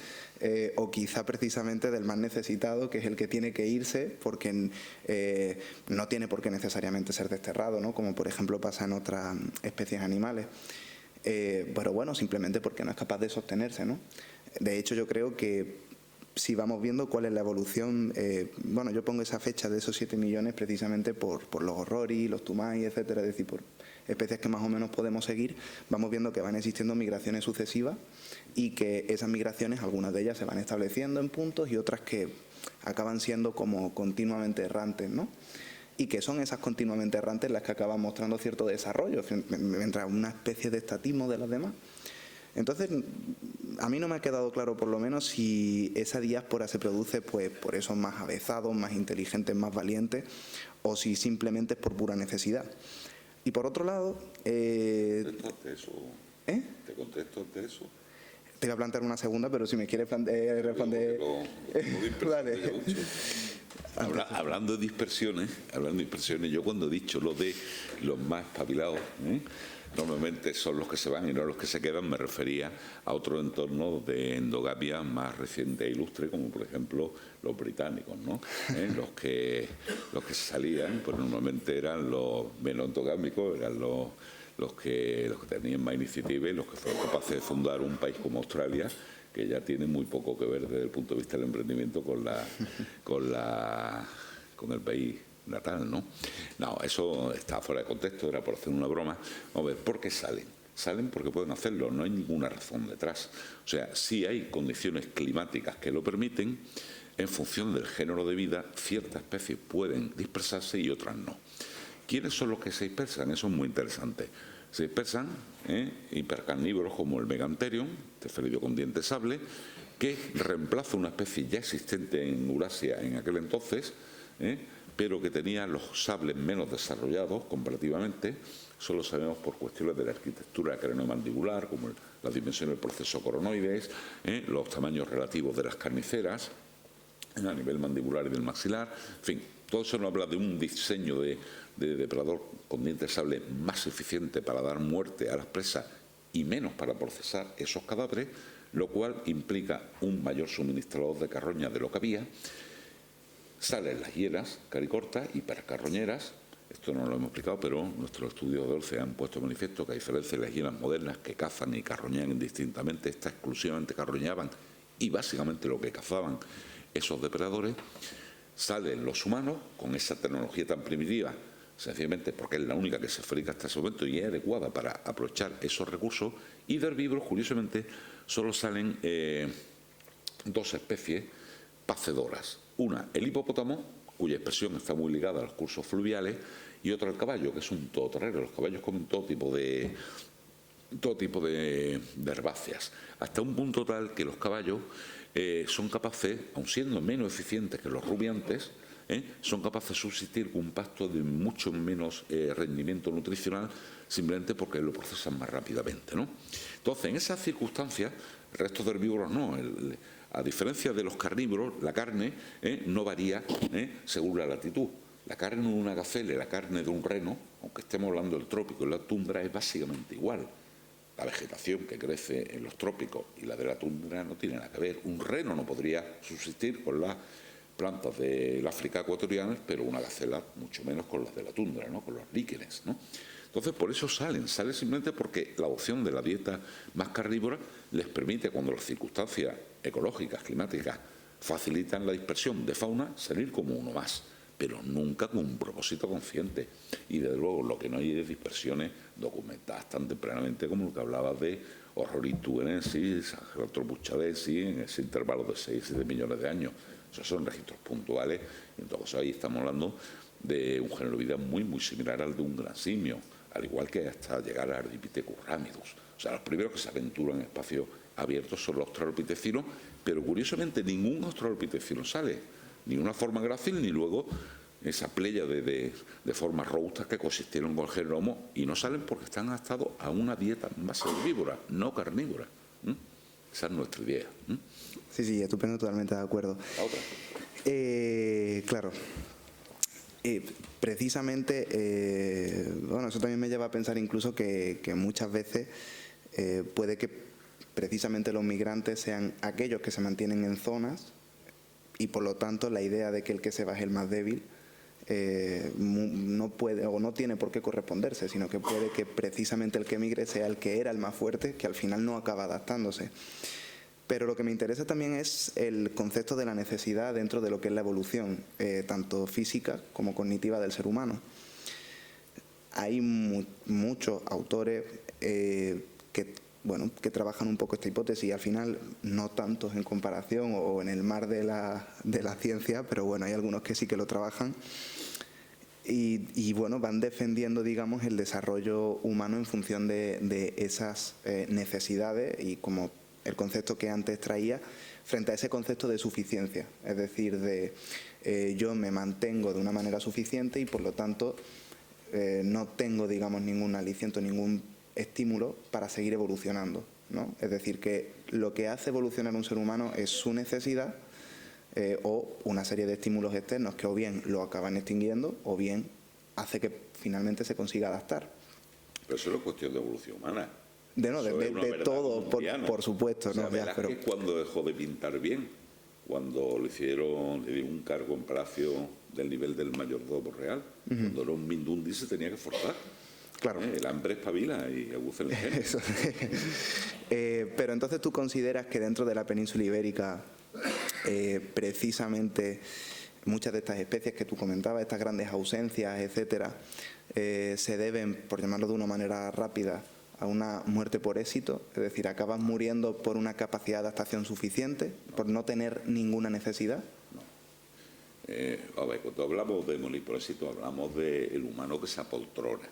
o quizá precisamente del más necesitado, que es el que tiene que irse porque no tiene por qué necesariamente ser desterrado, ¿no?, como por ejemplo pasa en otras especies animales. Pero bueno, simplemente porque no es capaz de sostenerse, ¿no? De hecho, yo creo que si vamos viendo cuál es la evolución, bueno, yo pongo esa fecha de esos 7 millones precisamente por los horrori, los tumai, etcétera, es decir, por especies que más o menos podemos seguir, vamos viendo que van existiendo migraciones sucesivas y que esas migraciones, algunas de ellas se van estableciendo en puntos y otras que acaban siendo como continuamente errantes, ¿no? Y que son esas continuamente errantes las que acaban mostrando cierto desarrollo, mientras una especie de estatismo de las demás. Entonces, a mí no me ha quedado claro, por lo menos, si esa diáspora se produce pues por esos más avezados, más inteligentes, más valientes, o si simplemente es por pura necesidad. Y por otro lado... ¿Te contesto ante eso? Te voy a plantear una segunda, pero si me quieres responder... Vale. Hablando de dispersiones, yo cuando he dicho lo de los más espabilados, normalmente son los que se van y no los que se quedan, me refería a otro entorno de endogamia más reciente e ilustre, como por ejemplo los británicos, ¿no? Los que salían, pues normalmente eran los menos endogámicos, eran los que tenían más iniciativa y los que fueron capaces de fundar un país como Australia, que ya tiene muy poco que ver desde el punto de vista del emprendimiento con el país natal, ¿no? No, eso está fuera de contexto, era por hacer una broma. Vamos a ver, ¿por qué salen? Salen porque pueden hacerlo, no hay ninguna razón detrás. O sea, sí hay condiciones climáticas que lo permiten, en función del género de vida, ciertas especies pueden dispersarse y otras no. ¿Quiénes son los que se dispersan? Eso es muy interesante. Se dispersan hipercarnívoros como el Megantherium, tefelidio con diente sable, que reemplaza una especie ya existente en Eurasia en aquel entonces, pero que tenía los sables menos desarrollados comparativamente. Solo sabemos por cuestiones de la arquitectura craneomandibular, como las dimensiones del proceso coronoides, los tamaños relativos de las carniceras, a nivel mandibular y del maxilar. En fin, todo eso nos habla de un diseño de depredador con diente sable más eficiente para dar muerte a las presas y menos para procesar esos cadáveres, lo cual implica un mayor suministrador de carroña de lo que había. Salen las hienas caricortas, hipercarroñeras. Esto no lo hemos explicado, pero nuestros estudios de Olce han puesto de manifiesto que, a diferencia de las hienas modernas que cazan y carroñan indistintamente, estas exclusivamente carroñaban y básicamente lo que cazaban esos depredadores. Salen los humanos con esa tecnología tan primitiva, sencillamente porque es la única que se fabrica hasta ese momento y es adecuada para aprovechar esos recursos. Y de herbívoros, curiosamente, solo salen dos especies pacedoras. Una, el hipopótamo, cuya expresión está muy ligada a los cursos fluviales, y otra, el caballo, que es un todoterreno. Los caballos comen todo tipo de herbáceas, hasta un punto tal que los caballos son capaces, aun siendo menos eficientes que los rumiantes, son capaces de subsistir con un pasto de mucho menos rendimiento nutricional, simplemente porque lo procesan más rápidamente, ¿no? Entonces, en esas circunstancias, el resto de herbívoros no. A diferencia de los carnívoros, la carne no varía según la latitud. La carne de una gacela y la carne de un reno, aunque estemos hablando del trópico y la tundra, es básicamente igual. La vegetación que crece en los trópicos y la de la tundra no tiene nada que ver. Un reno no podría subsistir con las plantas del África ecuatoriana, pero una gacela mucho menos con las de la tundra, ¿no? Con los líquenes, ¿no? Entonces, por eso salen simplemente porque la opción de la dieta más carnívora les permite, cuando las circunstancias ecológicas, climáticas, facilitan la dispersión de fauna, salir como uno más, pero nunca con un propósito consciente. Y desde luego lo que no hay es dispersiones documentadas tan tempranamente como lo que hablaba de Horrorituenensis, Sahelanthropus chadensis, en ese intervalo de 6 y 7 millones de años. Esos son registros puntuales, y entonces ahí estamos hablando de un género de vida muy, muy similar al de un gran simio, al igual que hasta llegar a Ardipithecus ramidus. O sea, los primeros que se aventuran en espacios abiertos son los australopitecinos, pero curiosamente ningún australopitecino sale, ni una forma grácil, ni luego esa playa de formas robustas que coexistieron con el género Homo, y no salen porque están adaptados a una dieta más herbívora, no carnívora. Esa es nuestra idea. Sí, estupendo, totalmente de acuerdo. La otra. Claro. Precisamente, bueno, eso también me lleva a pensar incluso que muchas veces puede que precisamente los migrantes sean aquellos que se mantienen en zonas, y por lo tanto la idea de que el que se va es el más débil no puede o no tiene por qué corresponderse, sino que puede que precisamente el que migre sea el que era el más fuerte, que al final no acaba adaptándose. Pero lo que me interesa también es el concepto de la necesidad dentro de lo que es la evolución, tanto física como cognitiva del ser humano. Hay muchos autores que trabajan un poco esta hipótesis, y al final no tantos en comparación o en el mar de la ciencia, pero bueno, hay algunos que sí que lo trabajan. Y bueno, van defendiendo, digamos, el desarrollo humano en función de esas necesidades y como el concepto que antes traía, frente a ese concepto de suficiencia, es decir, de yo me mantengo de una manera suficiente y por lo tanto no tengo, digamos, ningún aliciente, ningún estímulo para seguir evolucionando, ¿no? Es decir, que lo que hace evolucionar un ser humano es su necesidad o una serie de estímulos externos que o bien lo acaban extinguiendo o bien hace que finalmente se consiga adaptar. Pero eso no es cuestión de evolución humana. De todo, por supuesto. O sea, ¿no? Velázquez cuando dejó de pintar bien, cuando le dio un cargo en Palacio del nivel del mayordomo real, cuando era un mindundi se tenía que forzar. Claro. El hambre espabila y aguza el ingenio. Eso. Pero entonces tú consideras que dentro de la península ibérica precisamente muchas de estas especies que tú comentabas, estas grandes ausencias, etcétera, se deben, por llamarlo de una manera rápida, a una muerte por éxito, es decir, acabas muriendo por una capacidad de adaptación suficiente, por no tener ninguna necesidad. A ver, cuando hablamos de morir por éxito, hablamos del humano que se apoltrona.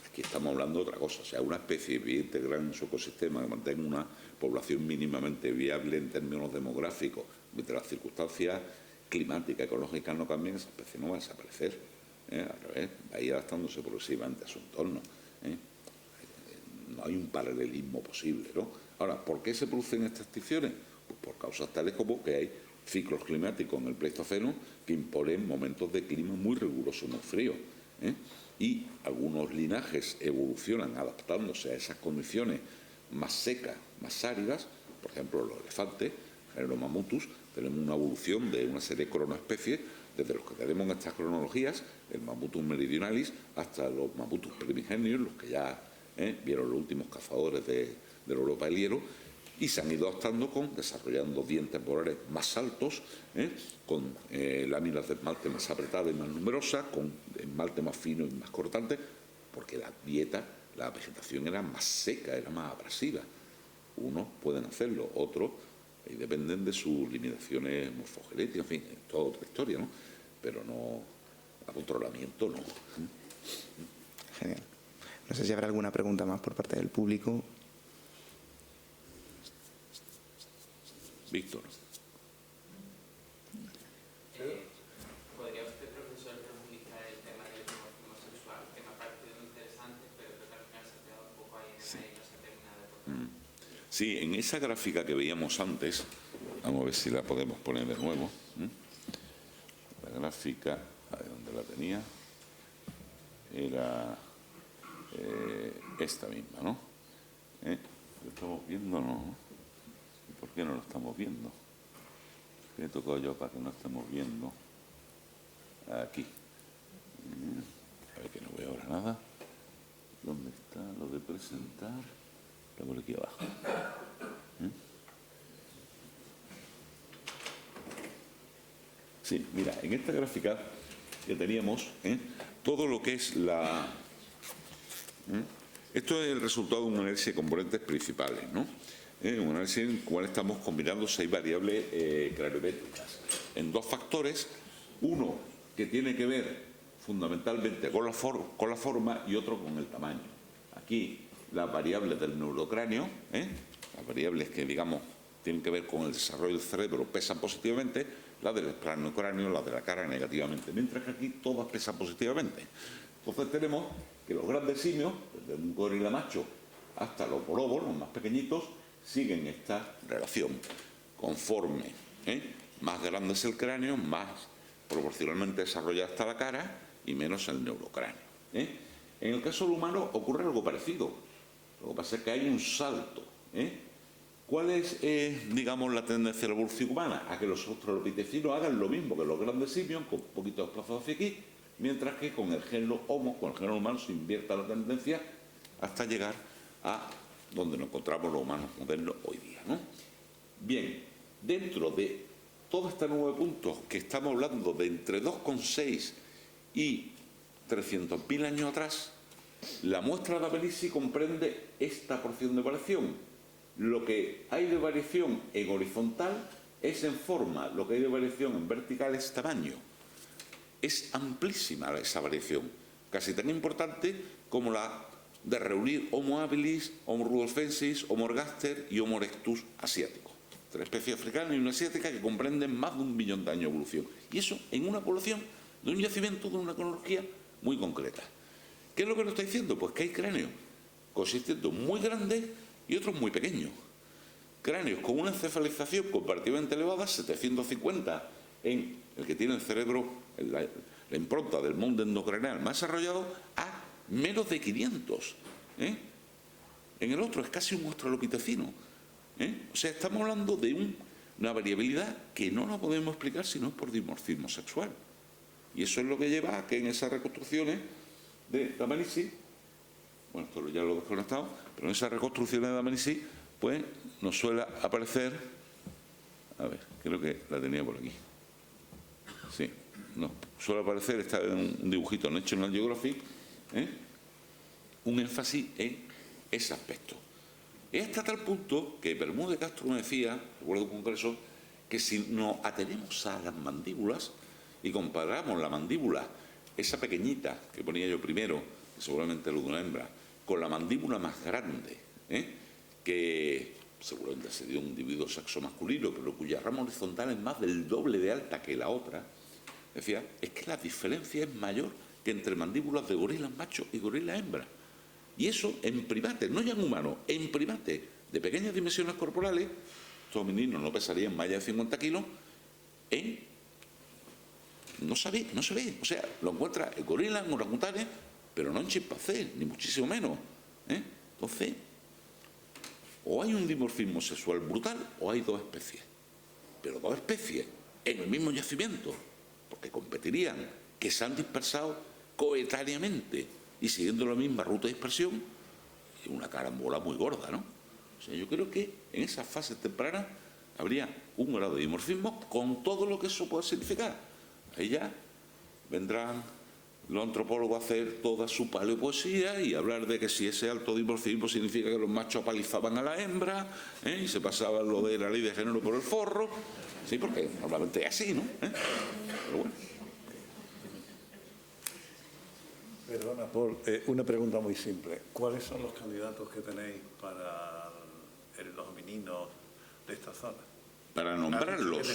Aquí estamos hablando de otra cosa, o sea, una especie íntegra en su ecosistema que mantenga una población mínimamente viable en términos demográficos, mientras las circunstancias climáticas, ecológicas no cambien, esa especie no va a desaparecer. Al revés, va a ir adaptándose progresivamente a su entorno. No hay un paralelismo posible, ¿no? Ahora, ¿por qué se producen estas extinciones? Pues por causas tales como que hay ciclos climáticos en el Pleistoceno que imponen momentos de clima muy rigurosos, muy fríos. Y algunos linajes evolucionan adaptándose a esas condiciones más secas, más áridas. Por ejemplo, los elefantes, el género Mammutus, tenemos una evolución de una serie de cronoespecies, desde los que tenemos en estas cronologías, el Mammutus meridionalis, hasta los Mammutus primigenios, los que ya vieron los últimos cazadores de la Europa del hielo, y se han ido adaptando desarrollando dientes molares más altos, con láminas de esmalte más apretadas y más numerosas, con esmalte más fino y más cortante, porque la dieta, la vegetación era más seca, era más abrasiva. Unos pueden hacerlo, otros dependen de sus limitaciones morfogenéticas, en fin, es toda otra historia, ¿no? Pero no, a controlamiento no. Genial. No sé si habrá alguna pregunta más por parte del público. Víctor. ¿Podría usted, profesor, profundizar el tema del dimorfismo sexual? Que me ha parecido muy interesante, pero creo que al final se ha quedado un poco ahí en el aire y no se ha terminado de tocar. Sí, en esa gráfica que veíamos antes, vamos a ver si la podemos poner de nuevo. La gráfica, a ver dónde la tenía, era esta misma, ¿no? ¿Lo estamos viendo o no? ¿Y por qué no lo estamos viendo? ¿Qué he tocado yo para que no estemos viendo? Aquí. A ver que no veo ahora nada. ¿Dónde está lo de presentar? Está por aquí abajo. Sí, mira, en esta gráfica que teníamos, todo lo que es la... Esto es el resultado de un análisis de componentes principales, ¿no? Un análisis en el cual estamos combinando 6 variables craniométricas en 2 factores, uno que tiene que ver fundamentalmente con la forma y otro con el tamaño. Aquí las variables del neurocráneo, las variables que, digamos, tienen que ver con el desarrollo del cerebro pesan positivamente, las del cráneo, las de la cara negativamente, mientras que aquí todas pesan positivamente. Entonces tenemos que los grandes simios, desde un gorila macho hasta los bonobos, los más pequeñitos, siguen esta relación. Conforme más grande es el cráneo, más proporcionalmente desarrollada está la cara y menos el neurocráneo. En el caso del humano ocurre algo parecido. Lo que pasa es que hay un salto. ¿Cuál es, digamos, la tendencia de la evolución humana? A que los australopitecinos hagan lo mismo que los grandes simios, con un poquito desplazados hacia aquí, mientras que con el género Homo, con el género humano, se invierta la tendencia hasta llegar a donde nos encontramos los humanos modernos hoy día, ¿no? Bien, dentro de todos estos 9 puntos que estamos hablando de entre 2,6 y 300.000 años atrás, la muestra de Abelici comprende esta porción de variación. Lo que hay de variación en horizontal es en forma, lo que hay de variación en vertical es tamaño. es amplísima esa variación, casi tan importante como la de reunir Homo habilis, Homo rudolfensis, Homo ergaster y Homo erectus asiáticos. 3 especies africanas y una asiática que comprenden más de 1 billón de años de evolución. Y eso en una población de un yacimiento de una cronología muy concreta. ¿Qué es lo que nos está diciendo? Pues que hay cráneos consistentes muy grandes y otros muy pequeños. Cráneos con una encefalización comparativamente elevada, 750 en el que tiene el cerebro, la impronta del mundo endocraneal más desarrollado, a menos de 500. En el otro es casi un australopitecino. O sea, estamos hablando de una variabilidad que no la podemos explicar si no es por dimorfismo sexual. Y eso es lo que lleva a que en esas reconstrucciones de Dmanisi, bueno, esto ya lo he desconectado, pero en esas reconstrucciones de Dmanisi, pues nos suele aparecer, a ver, creo que la tenía por aquí. Sí, no, suele aparecer, está en un dibujito en National Geographic, un énfasis en ese aspecto. Es hasta tal punto que Bermúdez Castro me decía, recuerdo un congreso, que si nos atenemos a las mandíbulas y comparamos la mandíbula, esa pequeñita que ponía yo primero, que seguramente lo de una hembra, con la mandíbula más grande, que seguramente se dio un individuo sexo masculino, pero cuya rama horizontal es más del doble de alta que la otra, decía, es que la diferencia es mayor que entre mandíbulas de gorilas machos y gorilas hembras. Y eso en primates, no ya en humanos, en primates de pequeñas dimensiones corporales, estos meninos no pesarían más de 50 kilos, no se ve. O sea, lo encuentra en gorilas, en orangutanes, pero no en chimpancés, ni muchísimo menos. Entonces, o hay un dimorfismo sexual brutal o hay 2 especies. Pero 2 especies en el mismo yacimiento, porque competirían, que se han dispersado coetáneamente y siguiendo la misma ruta de dispersión, es una carambola muy gorda, ¿no? O sea, yo creo que en esas fases tempranas habría un grado de dimorfismo con todo lo que eso puede significar. Ahí ya vendrán los antropólogos a hacer toda su paleopoesía y hablar de que si ese alto dimorfismo significa que los machos apalizaban a la hembra, y se pasaba lo de la ley de género por el forro. Sí, porque normalmente es así, ¿no? Pero bueno. Perdona, Paul, una pregunta muy simple. ¿Cuáles son los candidatos que tenéis para los homininos de esta zona? Para nombrarlos.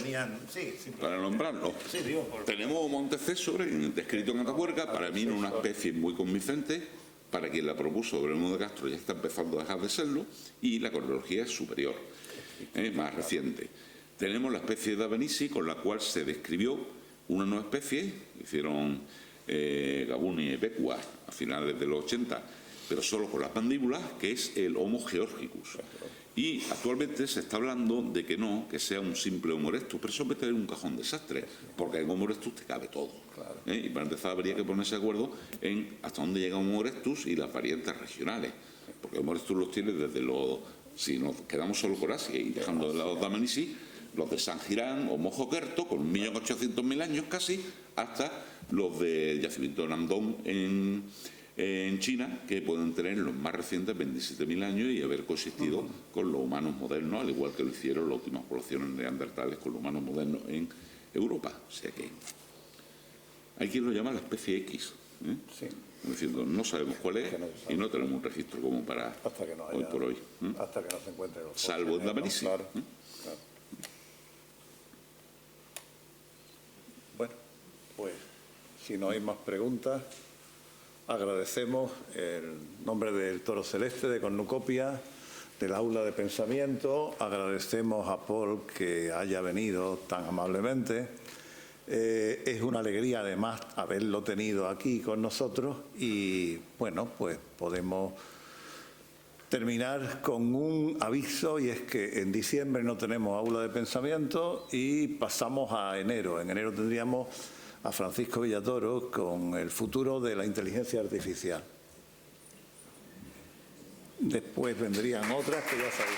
Para nombrarlos. Sí, digo, tenemos Montecésar descrito en Atapuerca, para mí no una especie muy convincente, para quien la propuso Bermúdez Castro ya está empezando a dejar de serlo, y la cronología es superior, más reciente. Tenemos la especie de Dmanisi, con la cual se describió una nueva especie, hicieron Gabuni y Becua a finales de los 80, pero solo con las mandíbulas, que es el Homo georgicus. Y actualmente se está hablando de que no, que sea un simple Homo erectus, pero eso puede tener un cajón desastre, porque en Homo erectus te cabe todo. Claro. Y para empezar habría que ponerse de acuerdo en hasta dónde llega Homo erectus y las variantes regionales, porque Homo erectus los tiene desde los, si nos quedamos solo con Asia y dejando de lado Dmanisi, los de San Girán o Mojo Kerto, con 1.800.000 años casi, hasta los de yacimiento de Nandong en China, que pueden tener los más recientes 27.000 años y haber coexistido con los humanos modernos, al igual que lo hicieron las últimas poblaciones neandertales con los humanos modernos en Europa. O sea que hay quien lo llama la especie X. Sí. Diciendo, no sabemos cuál es y no tenemos un registro como para hasta que no haya, hoy por hoy. Hasta que no se encuentre los salvo en Dmanisi. Claro. Bueno, pues si no hay más preguntas, agradecemos el nombre del Toro Celeste de Cornucopia, del aula de pensamiento, agradecemos a Paul que haya venido tan amablemente. Es una alegría además haberlo tenido aquí con nosotros y bueno, pues podemos terminar con un aviso, y es que en diciembre no tenemos aula de pensamiento y pasamos a enero. En enero tendríamos a Francisco Villatoro con el futuro de la inteligencia artificial. Después vendrían otras que ya sabéis.